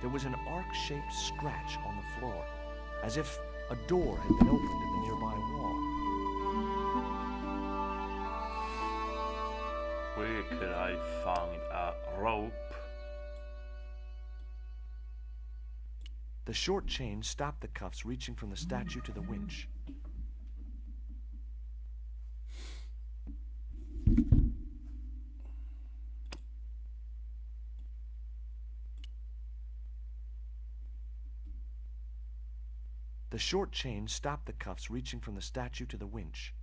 There was an arc-shaped scratch on the floor, as if a door had been opened in the nearby wall. Where could I find a rope? The short chain stopped the cuffs reaching from the statue to the winch. The short chain stopped the cuffs reaching from the statue to the winch.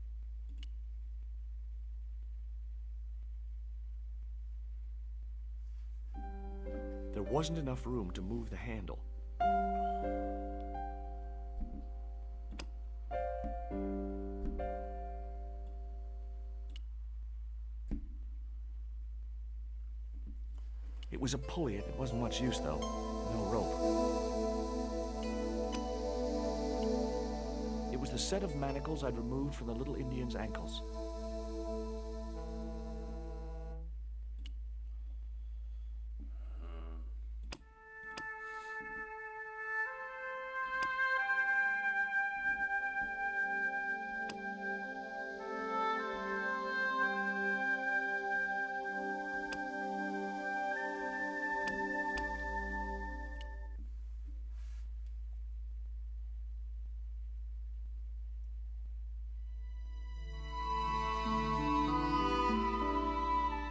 There wasn't enough room to move the handle. It was a pulley. It wasn't much use, though. No rope. It was the set of manacles I'd removed from the little Indian's ankles.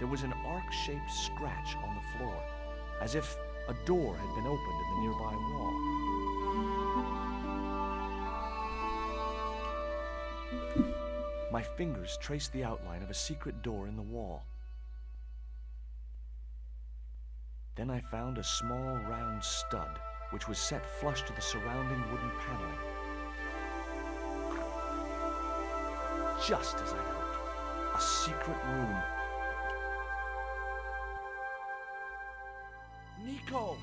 there was an arc-shaped scratch on the floor, as if a door had been opened in the nearby wall. My fingers traced the outline of a secret door in the wall. Then I found a small round stud, which was set flush to the surrounding wooden paneling. Just as I'd hoped, a secret room. Nico!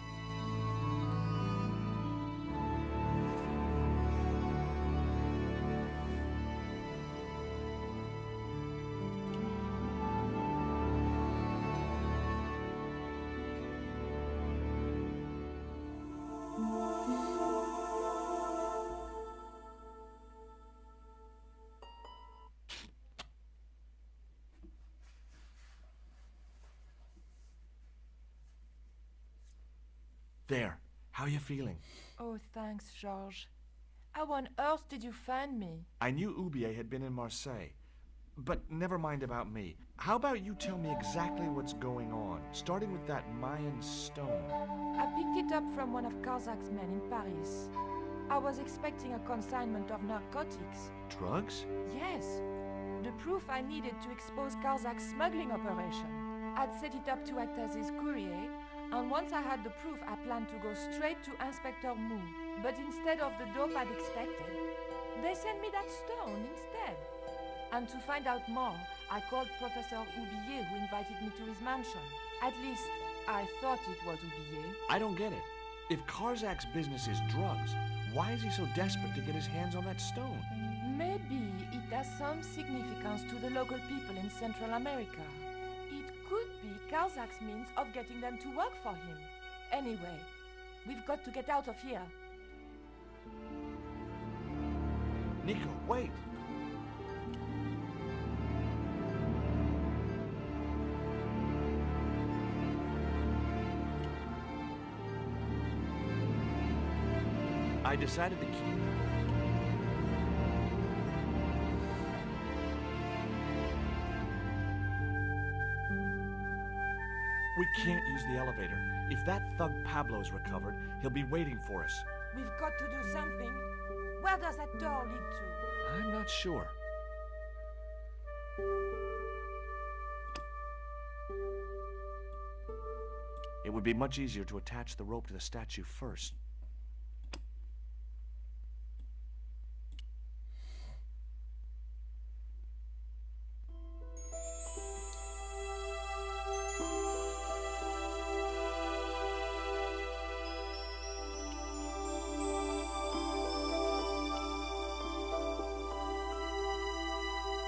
There. How are you feeling? Oh, thanks, Georges. How on earth did you find me? I knew Oubier had been in Marseille. But never mind about me. How about you tell me exactly what's going on, starting with that Mayan stone? I picked it up from one of Karzak's men in Paris. I was expecting a consignment of narcotics. Drugs? Yes. The proof I needed to expose Karzak's smuggling operation. I'd set it up to act as his courier, and once I had the proof, I planned to go straight to Inspector Mou. But instead of the dope I'd expected, they sent me that stone instead. And to find out more, I called Professor Oubier, who invited me to his mansion. At least, I thought it was Oubier. I don't get it. If Karzak's business is drugs, why is he so desperate to get his hands on that stone? Maybe it has some significance to the local people in Central America. It could be Karzak's means of getting them to work for him. Anyway, we've got to get out of here. Nico, wait! I decided to keep... We can't use the elevator. If that thug Pablo's recovered, he'll be waiting for us. We've got to do something. Where does that door lead to? I'm not sure. It would be much easier to attach the rope to the statue first.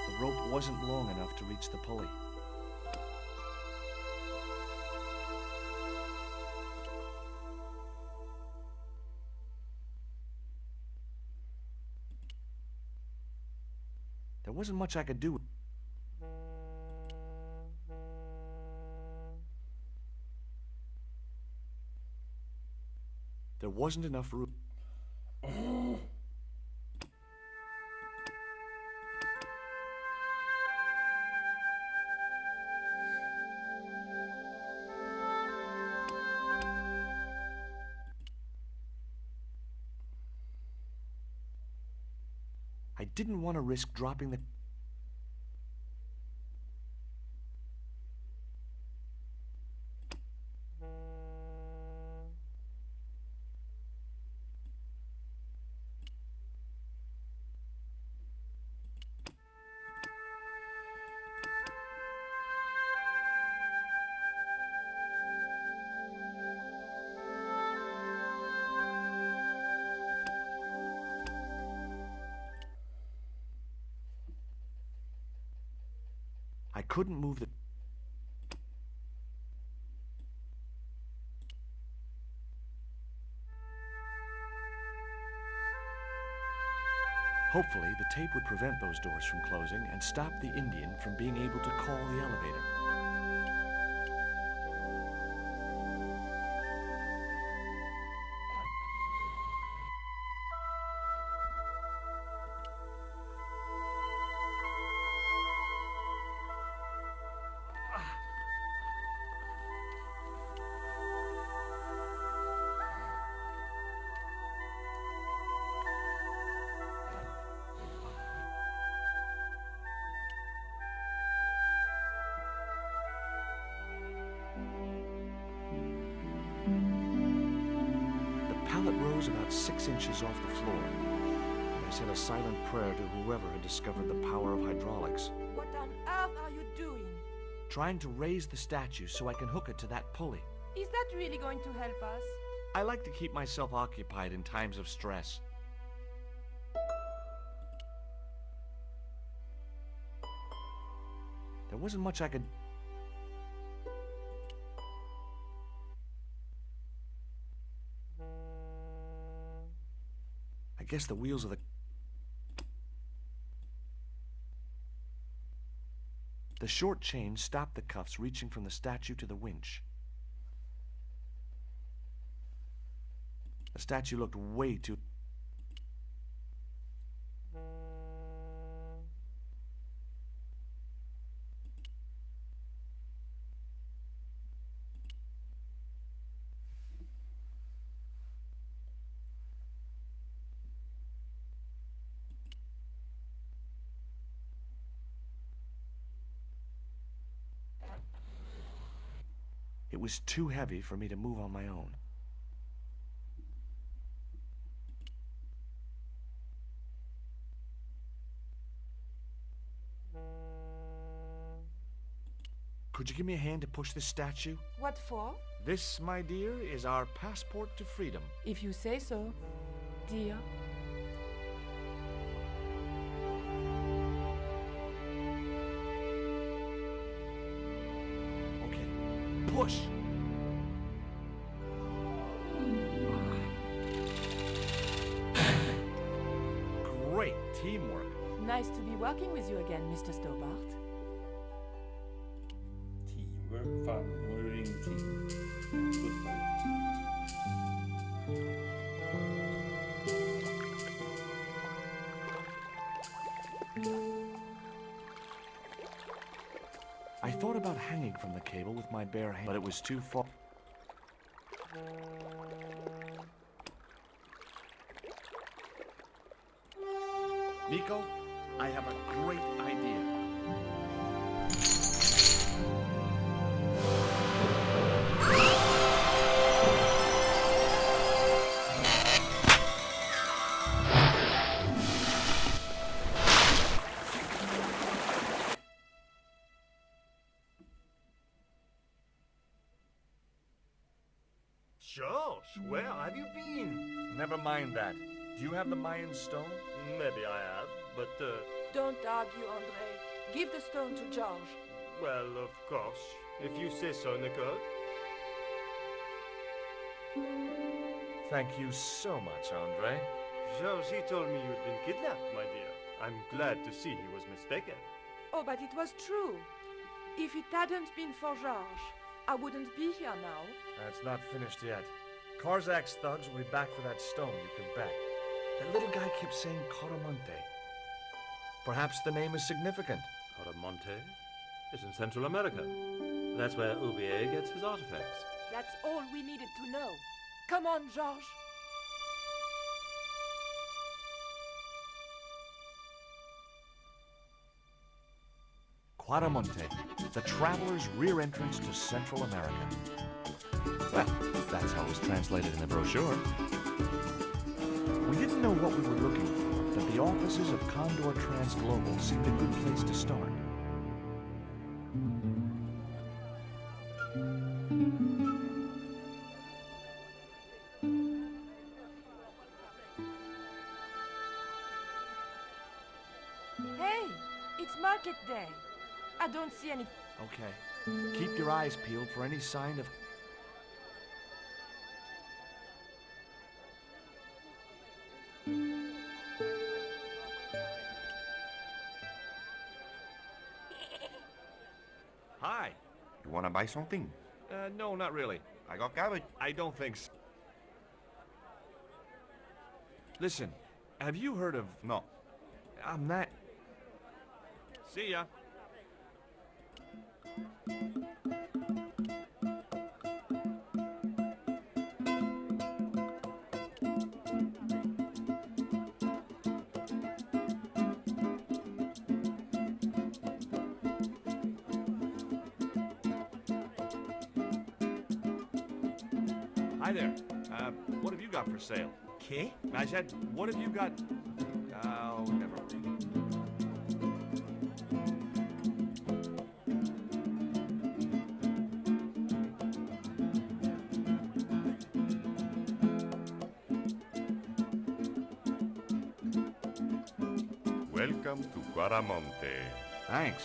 The rope wasn't long enough to reach the pulley. There wasn't much I could do. There wasn't enough room. I didn't want to risk dropping the... I couldn't move the... Hopefully, the tape would prevent those doors from closing and stop the Indian from being able to call the elevator. was about 6 inches off the floor. And I said a silent prayer to whoever had discovered the power of hydraulics. What on earth are you doing? Trying to raise the statue so I can hook it to that pulley. Is that really going to help us? I like to keep myself occupied in times of stress. There wasn't much I could... I guess the wheels of the... The short chain stopped the cuffs reaching from the statue to the winch. The statue looked way too... It was too heavy for me to move on my own. Could you give me a hand to push this statue? What for? This, my dear, is our passport to freedom. If you say so, dear. Okay, push! Great teamwork. Nice to be working with you again, Mr. Stobart. Teamwork, fan, ring team. Football. I thought about hanging from the cable with my bare hand, but it was too far. Nico, I have a great idea. George, where have you been? Never mind that. Do you have the Mayan stone? Maybe I have, but, Don't argue, Andre. Give the stone to George. well, of course. If you say so, Nicole. Thank you so much, Andre. George, he told me you'd been kidnapped, my dear. I'm glad to see he was mistaken. Oh, but it was true. If it hadn't been for George, I wouldn't be here now. That's not finished yet. Karzak's thugs will be back for that stone, you can bet. That little guy kept saying Coromonte. Perhaps the name is significant. Coromonte is in Central America. That's where Ubier gets his artifacts. That's all we needed to know. Come on, George. Quaramonte, the traveler's rear entrance to Central America. Well, that's how it was translated in the brochure. We didn't know what we were looking for, but the offices of Condor Trans Global seemed a good place to start. Hey, it's market day. I don't see any... Okay. Keep your eyes peeled for any sign of... Hi. You want to buy something? No, not really. I got cabbage. I don't think so. Listen, have you heard of... No. I'm not... See ya. Hi there. What have you got for sale? okay? I said, what have you got? Oh, never mind. Welcome to Guaramonte. Thanks.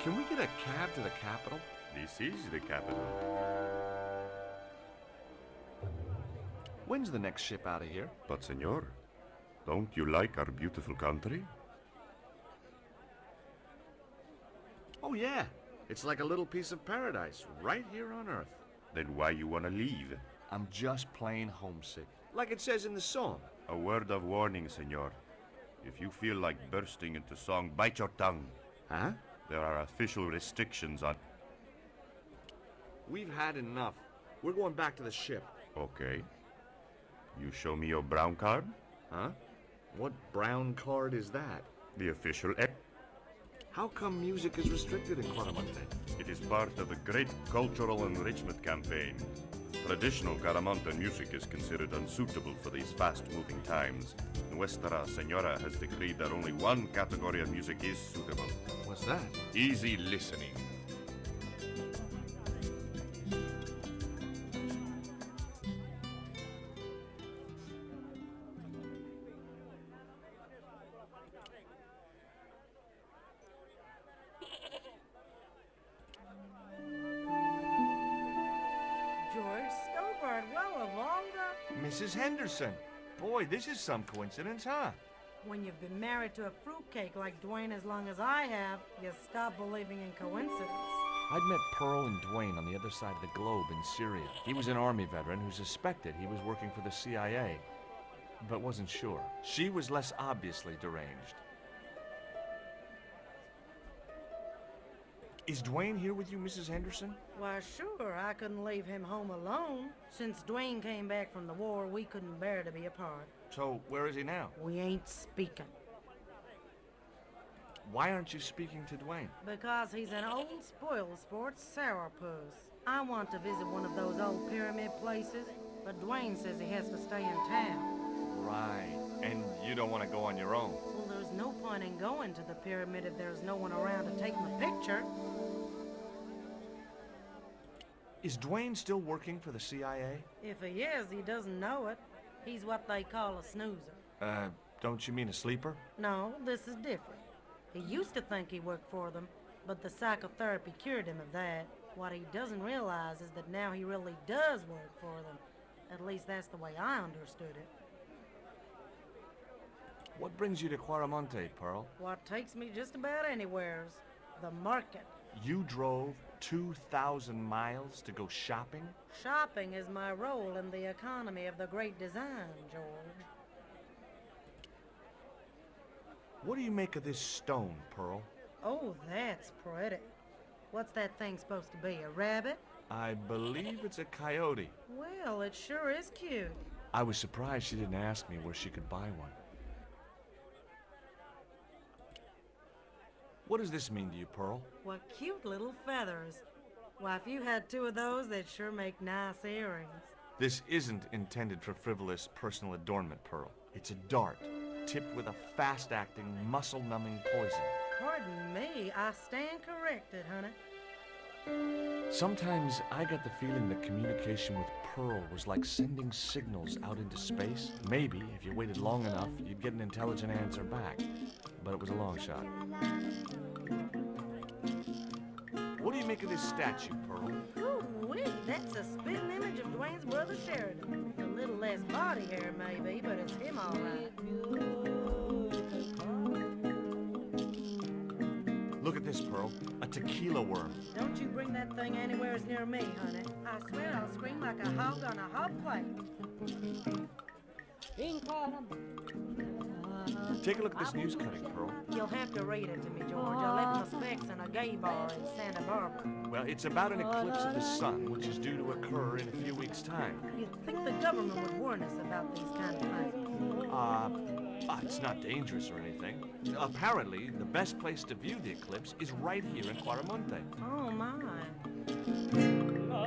Can we get a cab to the capital? This is the capital. When's the next ship out of here? But, senor, don't you like our beautiful country? Oh, yeah. It's like a little piece of paradise right here on Earth. Then why you wanna leave? I'm just plain homesick. Like it says in the song. A word of warning, senor. If you feel like bursting into song, bite your tongue. Huh? There are official restrictions on... We've had enough. We're going back to the ship. Okay. You show me your brown card? Huh? What brown card is that? The official How come music is restricted in Guaramonte? It is part of a great cultural enrichment campaign. Traditional Guaramonte music is considered unsuitable for these fast-moving times. Nuestra Señora has decreed that only one category of music is suitable. What's that? Easy listening. Mrs. Henderson. Boy, this is some coincidence, huh? When you've been married to a fruitcake like Dwayne as long as I have, you stop believing in coincidence. I'd met Pearl and Dwayne on the other side of the globe in Syria. He was an Army veteran who suspected he was working for the CIA, but wasn't sure. She was less obviously deranged. Is Dwayne here with you, Mrs. Henderson? Why, sure, I couldn't leave him home alone. Since Dwayne came back from the war, we couldn't bear to be apart. So, where is he now? We ain't speaking. Why aren't you speaking to Dwayne? Because he's an old spoil sport sourpuss. I want to visit one of those old pyramid places, but Dwayne says he has to stay in town. Right. And you don't want to go on your own? Well, there's no point in going to the pyramid if there's no one around to take my picture. Is Dwayne still working for the CIA? If he is, he doesn't know it. He's what they call a snoozer. Don't you mean a sleeper? No, this is different. He used to think he worked for them, but the psychotherapy cured him of that. What he doesn't realize is that now he really does work for them. At least that's the way I understood it. What brings you to Guaramonte, Pearl? What takes me just about anywheres. The market. You drove 2,000 miles to go shopping? Shopping is my role in the economy of the great design, George. What do you make of this stone, Pearl? Oh, that's pretty. What's that thing supposed to be, a rabbit? I believe it's a coyote. Well, it sure is cute. I was surprised she didn't ask me where she could buy one. What does this mean to you, Pearl? What cute little feathers. Why, if you had two of those, they'd sure make nice earrings. This isn't intended for frivolous personal adornment, Pearl. It's a dart, tipped with a fast-acting, muscle-numbing poison. Pardon me, I stand corrected, honey. Sometimes I got the feeling that communication with Pearl was like sending signals out into space. Maybe, if you waited long enough, you'd get an intelligent answer back. But it was a long shot. What do you make of this statue, Pearl? Ooh-wee, that's a spitting image of Dwayne's brother Sheridan. A little less body hair, maybe, but it's him all right. Look at this, Pearl. A tequila worm. Don't you bring that thing anywhere near me, honey. I swear I'll scream like a hog on a hog plate. Take a look at this news cutting, Pearl. You'll have to read it to me, George. I left my specs in a gay bar in Santa Barbara. Well, it's about an eclipse of the sun, which is due to occur in a few weeks' time. You'd think the government would warn us about these kind of things. It's not dangerous or anything. Apparently, the best place to view the eclipse is right here in Guaramonte. Oh, my.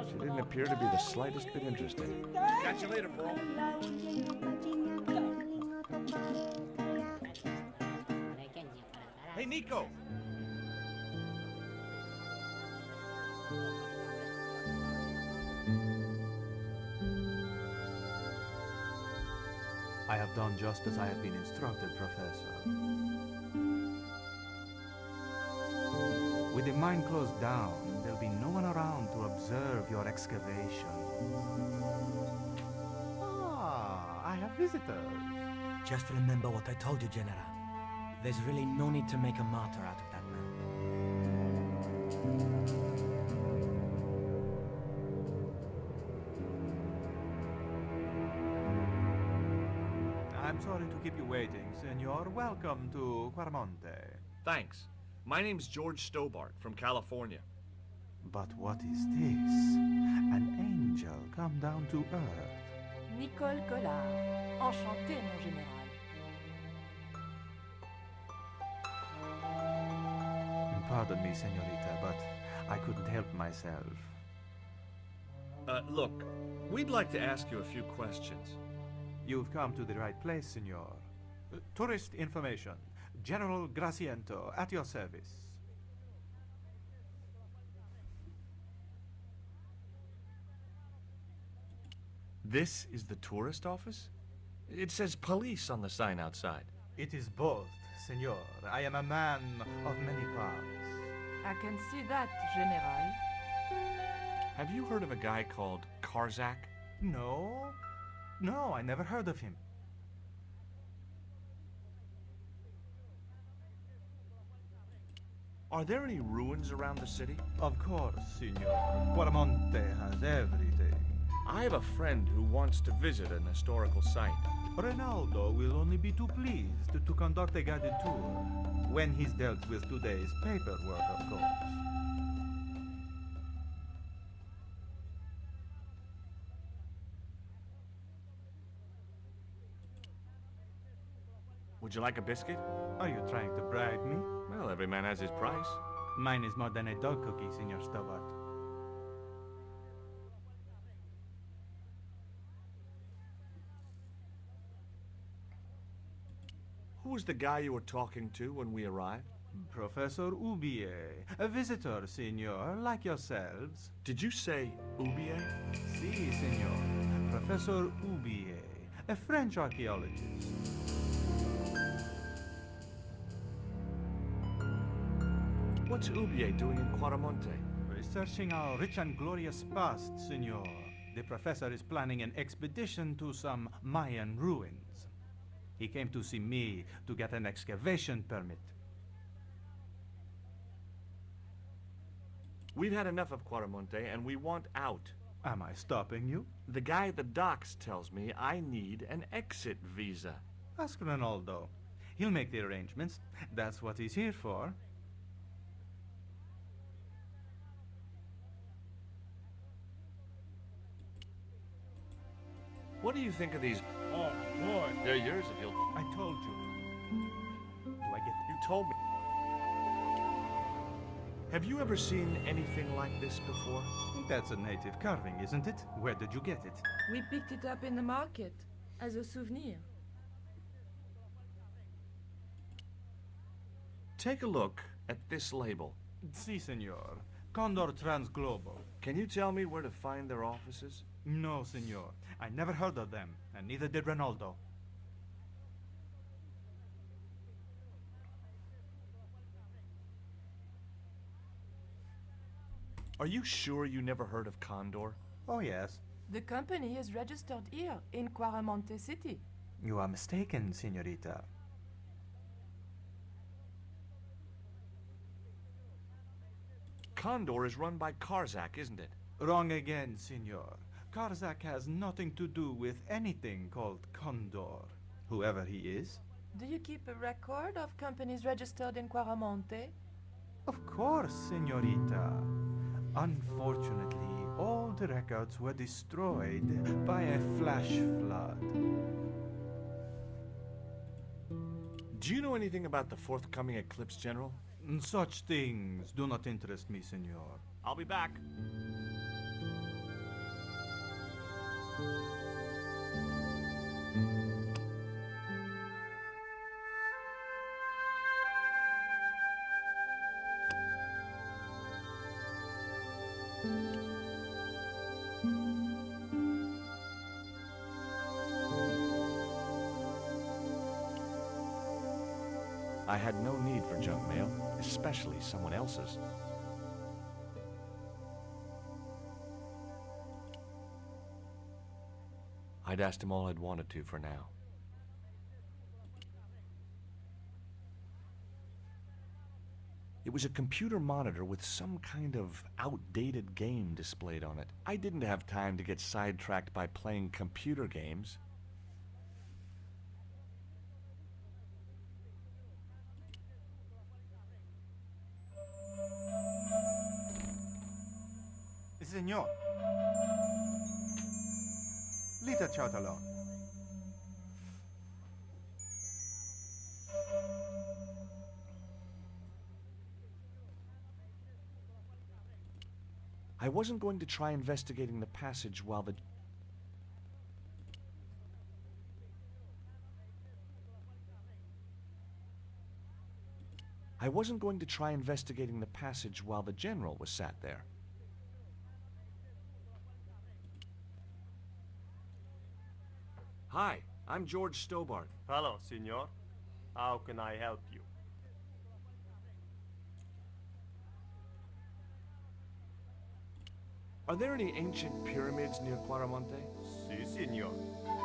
She didn't appear to be the slightest bit interested. Catch you later, bro. Hey, Nico. I have done just as I have been instructed, Professor. With the mine closed down, there'll be no one around to observe your excavation. Ah, I have visitors. Just remember what I told you, General. There's really no need to make a martyr out of that man. I'm sorry to keep you waiting, Senor. Welcome to Quarmonte. Thanks. My name's George Stobart from California. But what is this? An angel come down to earth. Nicole Collard. Enchanté, mon général. Pardon me, senorita, but I couldn't help myself. Look, we'd like to ask you a few questions. You've come to the right place, senor. Tourist information. General Graciento, at your service. This is the tourist office? It says police on the sign outside. It is both, senor. I am a man of many parts. I can see that, General. Have you heard of a guy called Karzak? No. No, I never heard of him. Are there any ruins around the city? Of course, senor. Quarmonte has everything. I have a friend who wants to visit an historical site. Ronaldo will only be too pleased to conduct a guided tour, when he's dealt with today's paperwork, of course. Would you like a biscuit? Are you trying to bribe me? Well, every man has his price. Mine is more than a dog cookie, Senor Stobart. Who was the guy you were talking to when we arrived? Professor Oubier, a visitor, senor, like yourselves. Did you say Oubier? Si, senor. Professor Oubier, a French archaeologist. What's Oubier doing in Quarmonte? Researching our rich and glorious past, senor. The professor is planning an expedition to some Mayan ruins. He came to see me to get an excavation permit. We've had enough of Quarmonte and we want out. Am I stopping you? The guy at the docks tells me I need an exit visa. Ask Ronaldo. He'll make the arrangements. That's what he's here for. What do you think of these? Oh, boy. They're yours if you'll... I told you. Do I get... You told me. Have you ever seen anything like this before? That's a native carving, isn't it? Where did you get it? We picked it up in the market as a souvenir. Take a look at this label. Si, senor. Condor Transglobal. Can you tell me where to find their offices? No, senor. I never heard of them, and neither did Ronaldo. Are you sure you never heard of Condor? Oh, yes. The company is registered here in Quarmonte City. You are mistaken, senorita. Condor is run by Karzak, isn't it? Wrong again, senor. Karzak has nothing to do with anything called Condor, whoever he is. Do you keep a record of companies registered in Quarmonte? Of course, senorita. Unfortunately, all the records were destroyed by a flash flood. Do you know anything about the forthcoming eclipse, General? Such things do not interest me, senor. I'll be back. I had no need for junk mail, especially someone else's. I'd asked him all I'd wanted to for now. It was a computer monitor with some kind of outdated game displayed on it. I didn't have time to get sidetracked by playing computer games. Signor. Leave the child alone. I wasn't going to try investigating the passage while the... I wasn't going to try investigating the passage while the general was sat there. Hi, I'm George Stobart. Hello, senor. How can I help you? Are there any ancient pyramids near Quaramonte? Si, senor.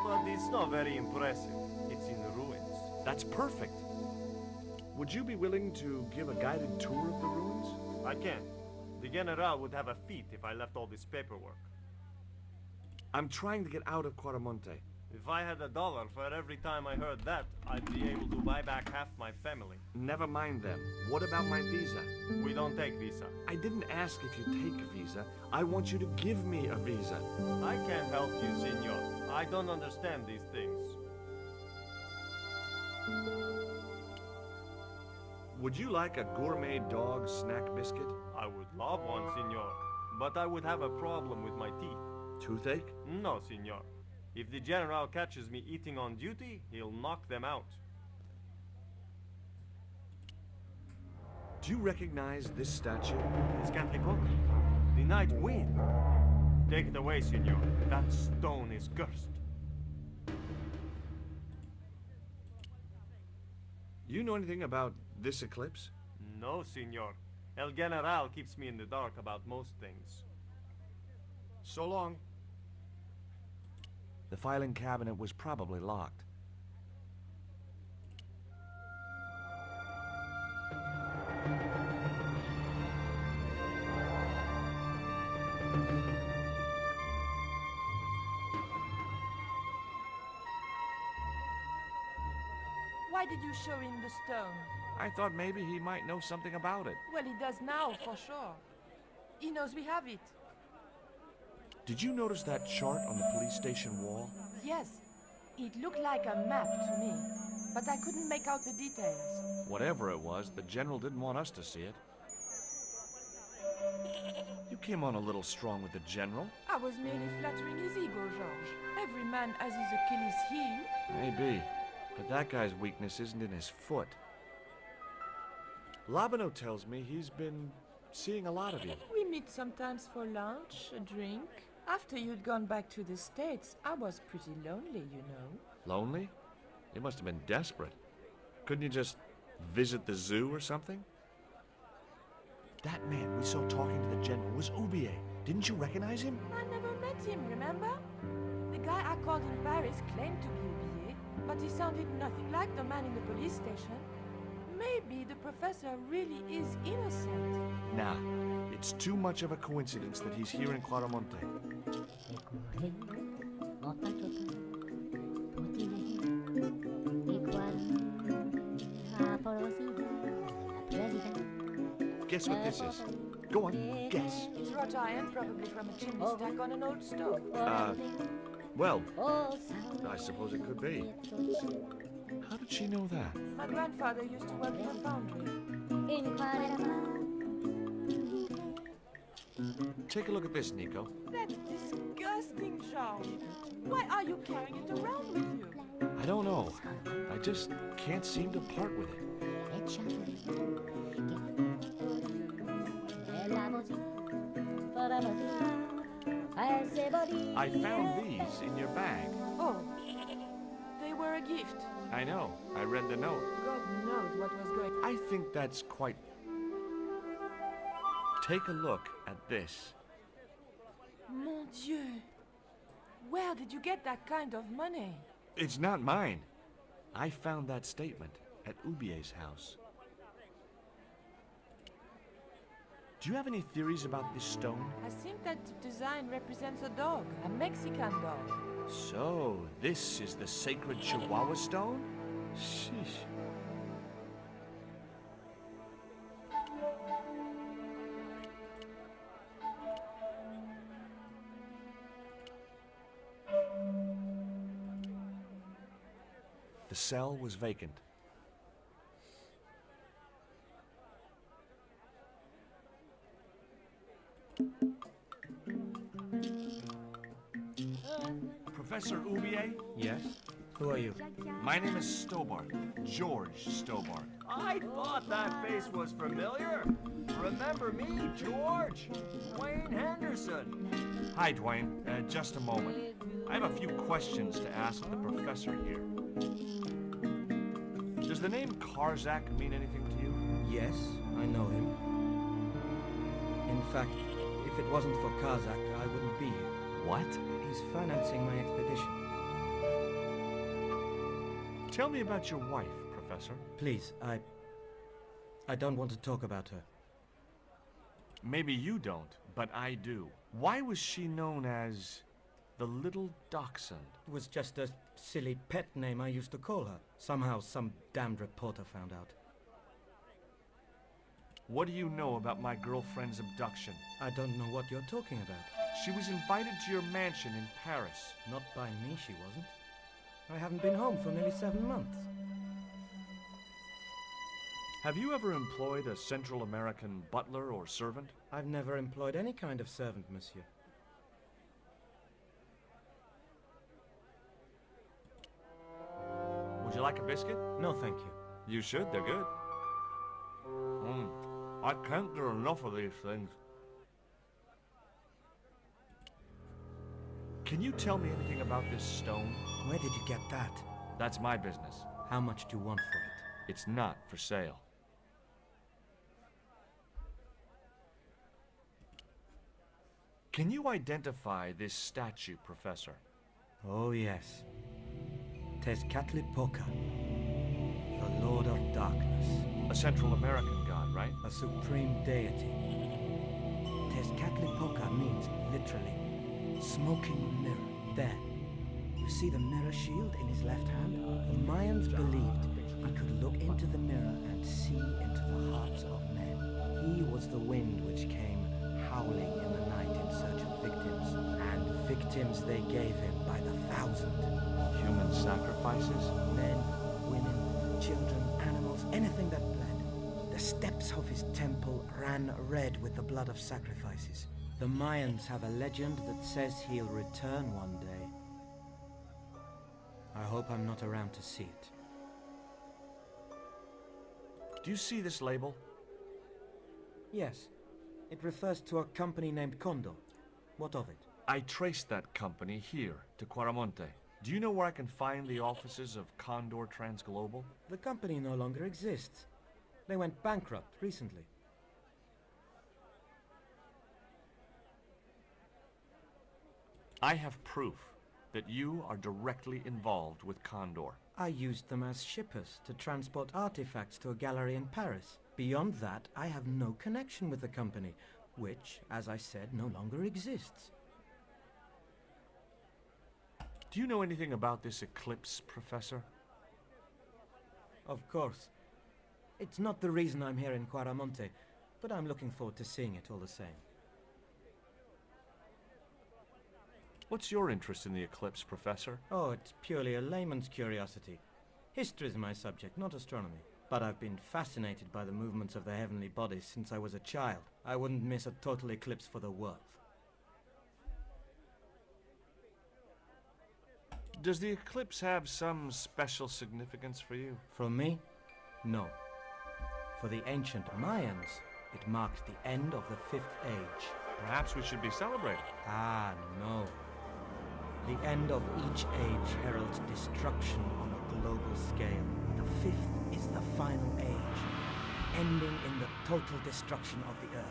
But it's not very impressive. It's in ruins. That's perfect. Would you be willing to give a guided tour of the ruins? I can. The General would have a fit if I left all this paperwork. I'm trying to get out of Quaramonte. If I had $1 for every time I heard that, I'd be able to buy back half my family. Never mind them. What about my visa? We don't take visa. I didn't ask if you take a visa. I want you to give me a visa. I can't help you, senor. I don't understand these things. Would you like a gourmet dog snack biscuit? I would love one, senor. But I would have a problem with my teeth. Toothache? No, senor. If the General catches me eating on duty, he'll knock them out. Do you recognize this statue? It's Capricorn. The night wind. Take it away, senor. That stone is cursed. You know anything about this eclipse? No, senor. El General keeps me in the dark about most things. So long. The filing cabinet was probably locked. Why did you show him the stone? I thought maybe he might know something about it. Well, he does now, for sure. He knows we have it. Did you notice that chart on the police station wall? Yes. It looked like a map to me, but I couldn't make out the details. Whatever it was, the general didn't want us to see it. You came on a little strong with the general. I was merely flattering his ego, Georges. Every man has his Achilles heel. Maybe, but that guy's weakness isn't in his foot. Labano tells me he's been seeing a lot of you. We meet sometimes for lunch, a drink. After you'd gone back to the States, I was pretty lonely, you know. Lonely? You must have been desperate. Couldn't you just visit the zoo or something? That man we saw talking to the general was Oubier. Didn't you recognize him? I never met him, remember? The guy I called in Paris claimed to be Oubier, but he sounded nothing like the man in the police station. Maybe the professor really is innocent. Nah, it's too much of a coincidence that he's here in Claramonte. Guess what this is? Go on, guess. It's wrought iron, probably from a chimney stack on an old stove. Well, I suppose it could be. How did she know that? My grandfather used to work in a foundry. Take a look at this, Nico. That's disgusting, Georges. Why are you carrying it around with you? I don't know. I just can't seem to part with it. I found these in your bag. Oh, they were a gift. I know. I read the note. God knows what was going. I think that's quite... Take a look at this. Mon Dieu! Where did you get that kind of money? It's not mine. I found that statement at Ubier's house. Do you have any theories about this stone? I think that design represents a dog, a Mexican dog. So, this is the sacred Chihuahua stone? Sheesh. The cell was vacant. Professor Ubier? Yes? Who are you? My name is Stobart. George Stobart. I thought that face was familiar. Remember me, George? Wayne Henderson. Hi, Dwayne. Just a moment. I have a few questions to ask the professor here. Does the name Karzak mean anything to you? Yes, I know him. In fact, if it wasn't for Kazakh, I wouldn't be here. What? He's financing my expedition. Tell me about your wife, Professor. Please, I don't want to talk about her. Maybe you don't, but I do. Why was she known as the Little Dachshund? It was just a silly pet name I used to call her. Somehow some damned reporter found out. What do you know about my girlfriend's abduction? I don't know what you're talking about. She was invited to your mansion in Paris. Not by me, she wasn't. I haven't been home for nearly 7 months. Have you ever employed a Central American butler or servant? I've never employed any kind of servant, monsieur. Would you like a biscuit? No, thank you. You should, they're good. I can't get enough of these things. Can you tell me anything about this stone? Where did you get that? That's my business. How much do you want for it? It's not for sale. Can you identify this statue, Professor? Oh, yes. Tezcatlipoca, the Lord of Darkness. A Central American god, right? A supreme deity. Tezcatlipoca means, literally, smoking mirror. There. You see the mirror shield in his left hand? The Mayans believed he could look into the mirror and see into the hearts of men. He was the wind which came howling in the night in search of victims. And victims they gave him by the thousand. Human sacrifices? Men, women, children, animals, anything that bled. The steps of his temple ran red with the blood of sacrifices. The Mayans have a legend that says he'll return one day. I hope I'm not around to see it. Do you see this label? Yes. It refers to a company named Condor. What of it? I traced that company here, to Quaramonte. Do you know where I can find the offices of Condor Transglobal? The company no longer exists. They went bankrupt recently. I have proof that you are directly involved with Condor. I used them as shippers to transport artifacts to a gallery in Paris. Beyond that, I have no connection with the company, which, as I said, no longer exists. Do you know anything about this eclipse, Professor? Of course. It's not the reason I'm here in Quaramonte, but I'm looking forward to seeing it all the same. What's your interest in the eclipse, Professor? Oh, it's purely a layman's curiosity. History is my subject, not astronomy. But I've been fascinated by the movements of the heavenly bodies since I was a child. I wouldn't miss a total eclipse for the world. Does the eclipse have some special significance for you? From me? No. For the ancient Mayans, it marked the end of the 5th age. Perhaps we should be celebrating. Ah, no. The end of each age heralds destruction on a global scale. The fifth is the final age, ending in the total destruction of the Earth.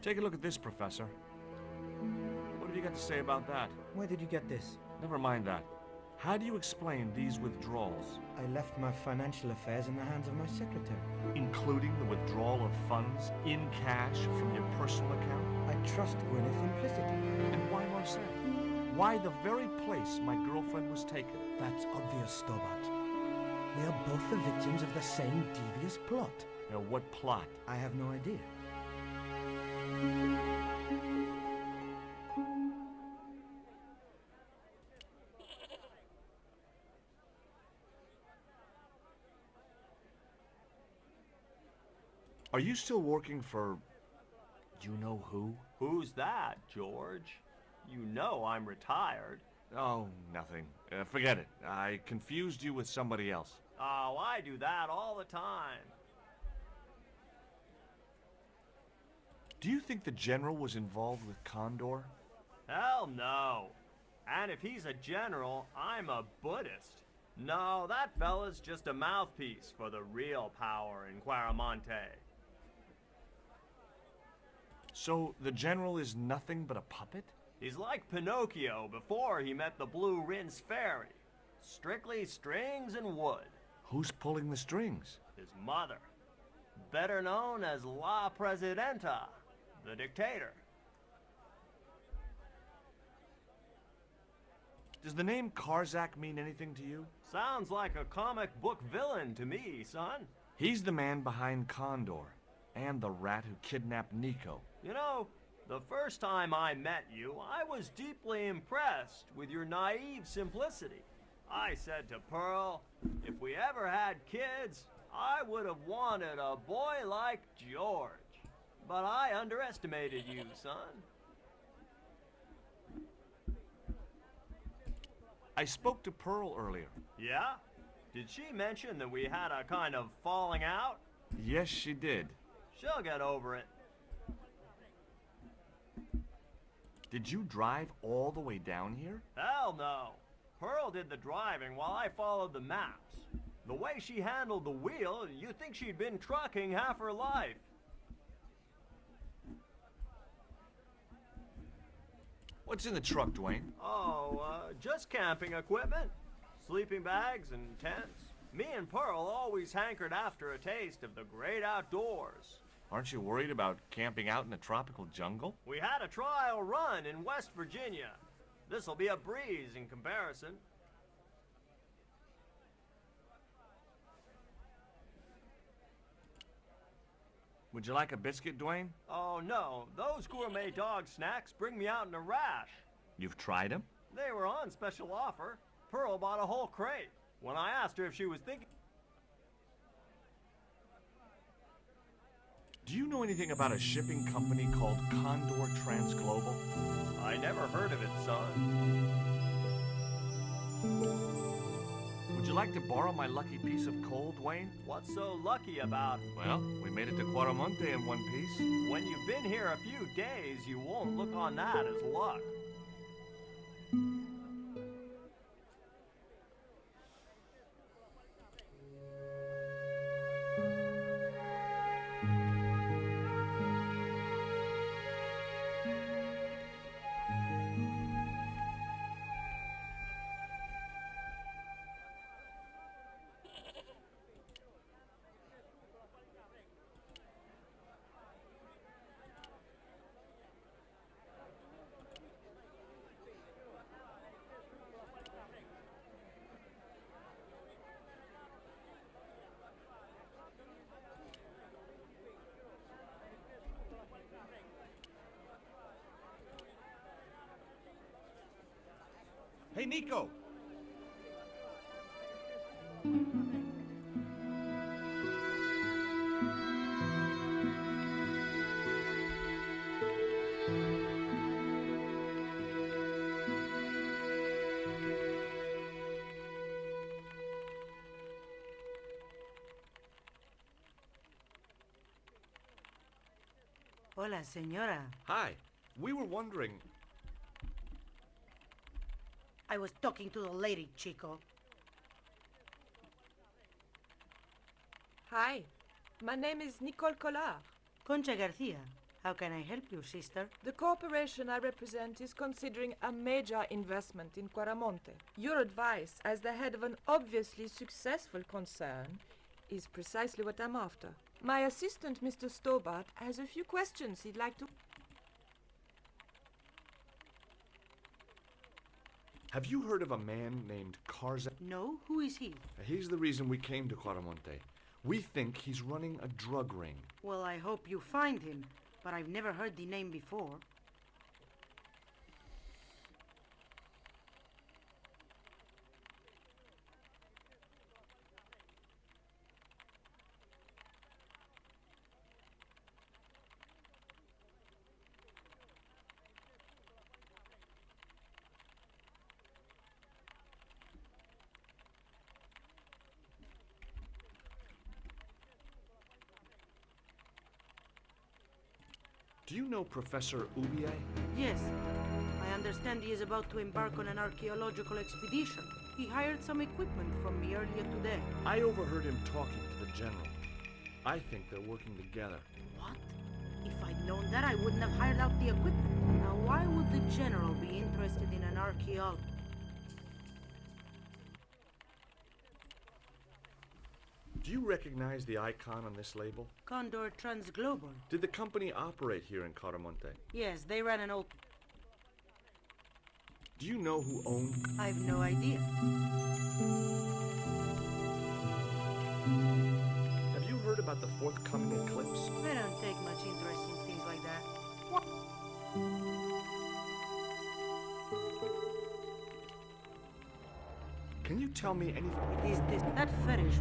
Take a look at this, Professor. What have you got to say about that? Where did you get this? Never mind that. How do you explain these withdrawals? I left my financial affairs in the hands of my secretary. Including the withdrawal of funds in cash from your personal account? I trust Gwyneth implicitly. And why Marseille? Why the very place my girlfriend was taken? That's obvious, Stobart. We are both the victims of the same devious plot. Now, what plot? I have no idea. Are you still working for... you know who? Who's that, George? You know I'm retired. Oh, nothing. Forget it. I confused you with somebody else. Oh, I do that all the time. Do you think the General was involved with Condor? Hell no. And if he's a general, I'm a Buddhist. No, that fella's just a mouthpiece for the real power in Quaramonte. So the General is nothing but a puppet? He's like Pinocchio before he met the Blue Rinse Fairy. Strictly strings and wood. Who's pulling the strings? His mother. Better known as La Presidenta, the dictator. Does the name Karzak mean anything to you? Sounds like a comic book villain to me, son. He's the man behind Condor, and the rat who kidnapped Nico. You know, the first time I met you, I was deeply impressed with your naive simplicity. I said to Pearl, if we ever had kids, I would have wanted a boy like George. But I underestimated you, son. I spoke to Pearl earlier. Yeah? Did she mention that we had a kind of falling out? Yes, she did. She'll get over it. Did you drive all the way down here? Hell no. Pearl did the driving while I followed the maps. The way she handled the wheel, you'd think she'd been trucking half her life. What's in the truck, Dwayne? Oh, just camping equipment. Sleeping bags and tents. Me and Pearl always hankered after a taste of the great outdoors. Aren't you worried about camping out in a tropical jungle? We had a trial run in West Virginia. This'll be a breeze in comparison. Would you like a biscuit, Dwayne? Oh no, those gourmet dog snacks bring me out in a rash. You've tried them? They were on special offer. Pearl bought a whole crate. When I asked her if she was thinking... Do you know anything about a shipping company called Condor Transglobal? I never heard of it, son. Would you like to borrow my lucky piece of coal, Dwayne? What's so lucky about it? Well, we made it to Quaramonte in one piece. When you've been here a few days, you won't look on that as luck. Hey, Nico! Hola, señora. Hi. We were wondering... I was talking to the lady, Chico. Hi, my name is Nicole Collard. Concha Garcia. How can I help you, sister? The corporation I represent is considering a major investment in Quaramonte. Your advice, as the head of an obviously successful concern, is precisely what I'm after. My assistant, Mr. Stobart, has a few questions he'd like to... Have you heard of a man named Karza? No? Who is he? He's the reason we came to Quaramonte. We think he's running a drug ring. Well, I hope you find him, but I've never heard the name before. Do you know Professor Ubier? Yes. I understand he is about to embark on an archaeological expedition. He hired some equipment from me earlier today. I overheard him talking to the general. I think they're working together. What? If I'd known that, I wouldn't have hired out the equipment. Now, why would the general be interested in an archaeologist? Do you recognize the icon on this label? Condor Transglobal. Did the company operate here in Quaramonte? Yes, they ran an old... Do you know who owned... I've no idea. Have you heard about the forthcoming eclipse? I don't take much interest in things like that. What? Can you tell me anything? It is this... that fetish...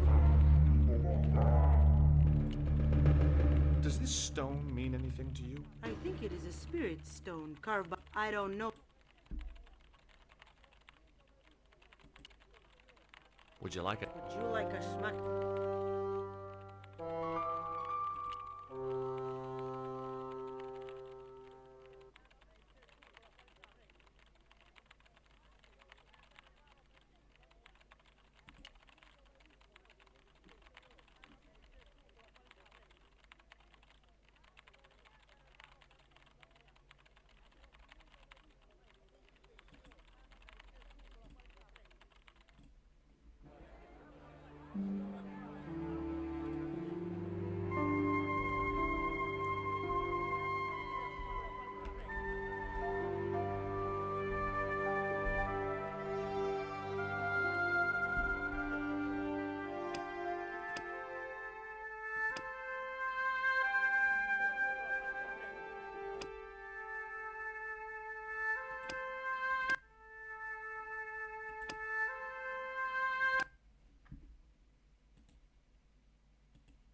Does this stone mean anything to you? I think it is a spirit stone carved by... I don't know. Would you like it? Would you like a smack?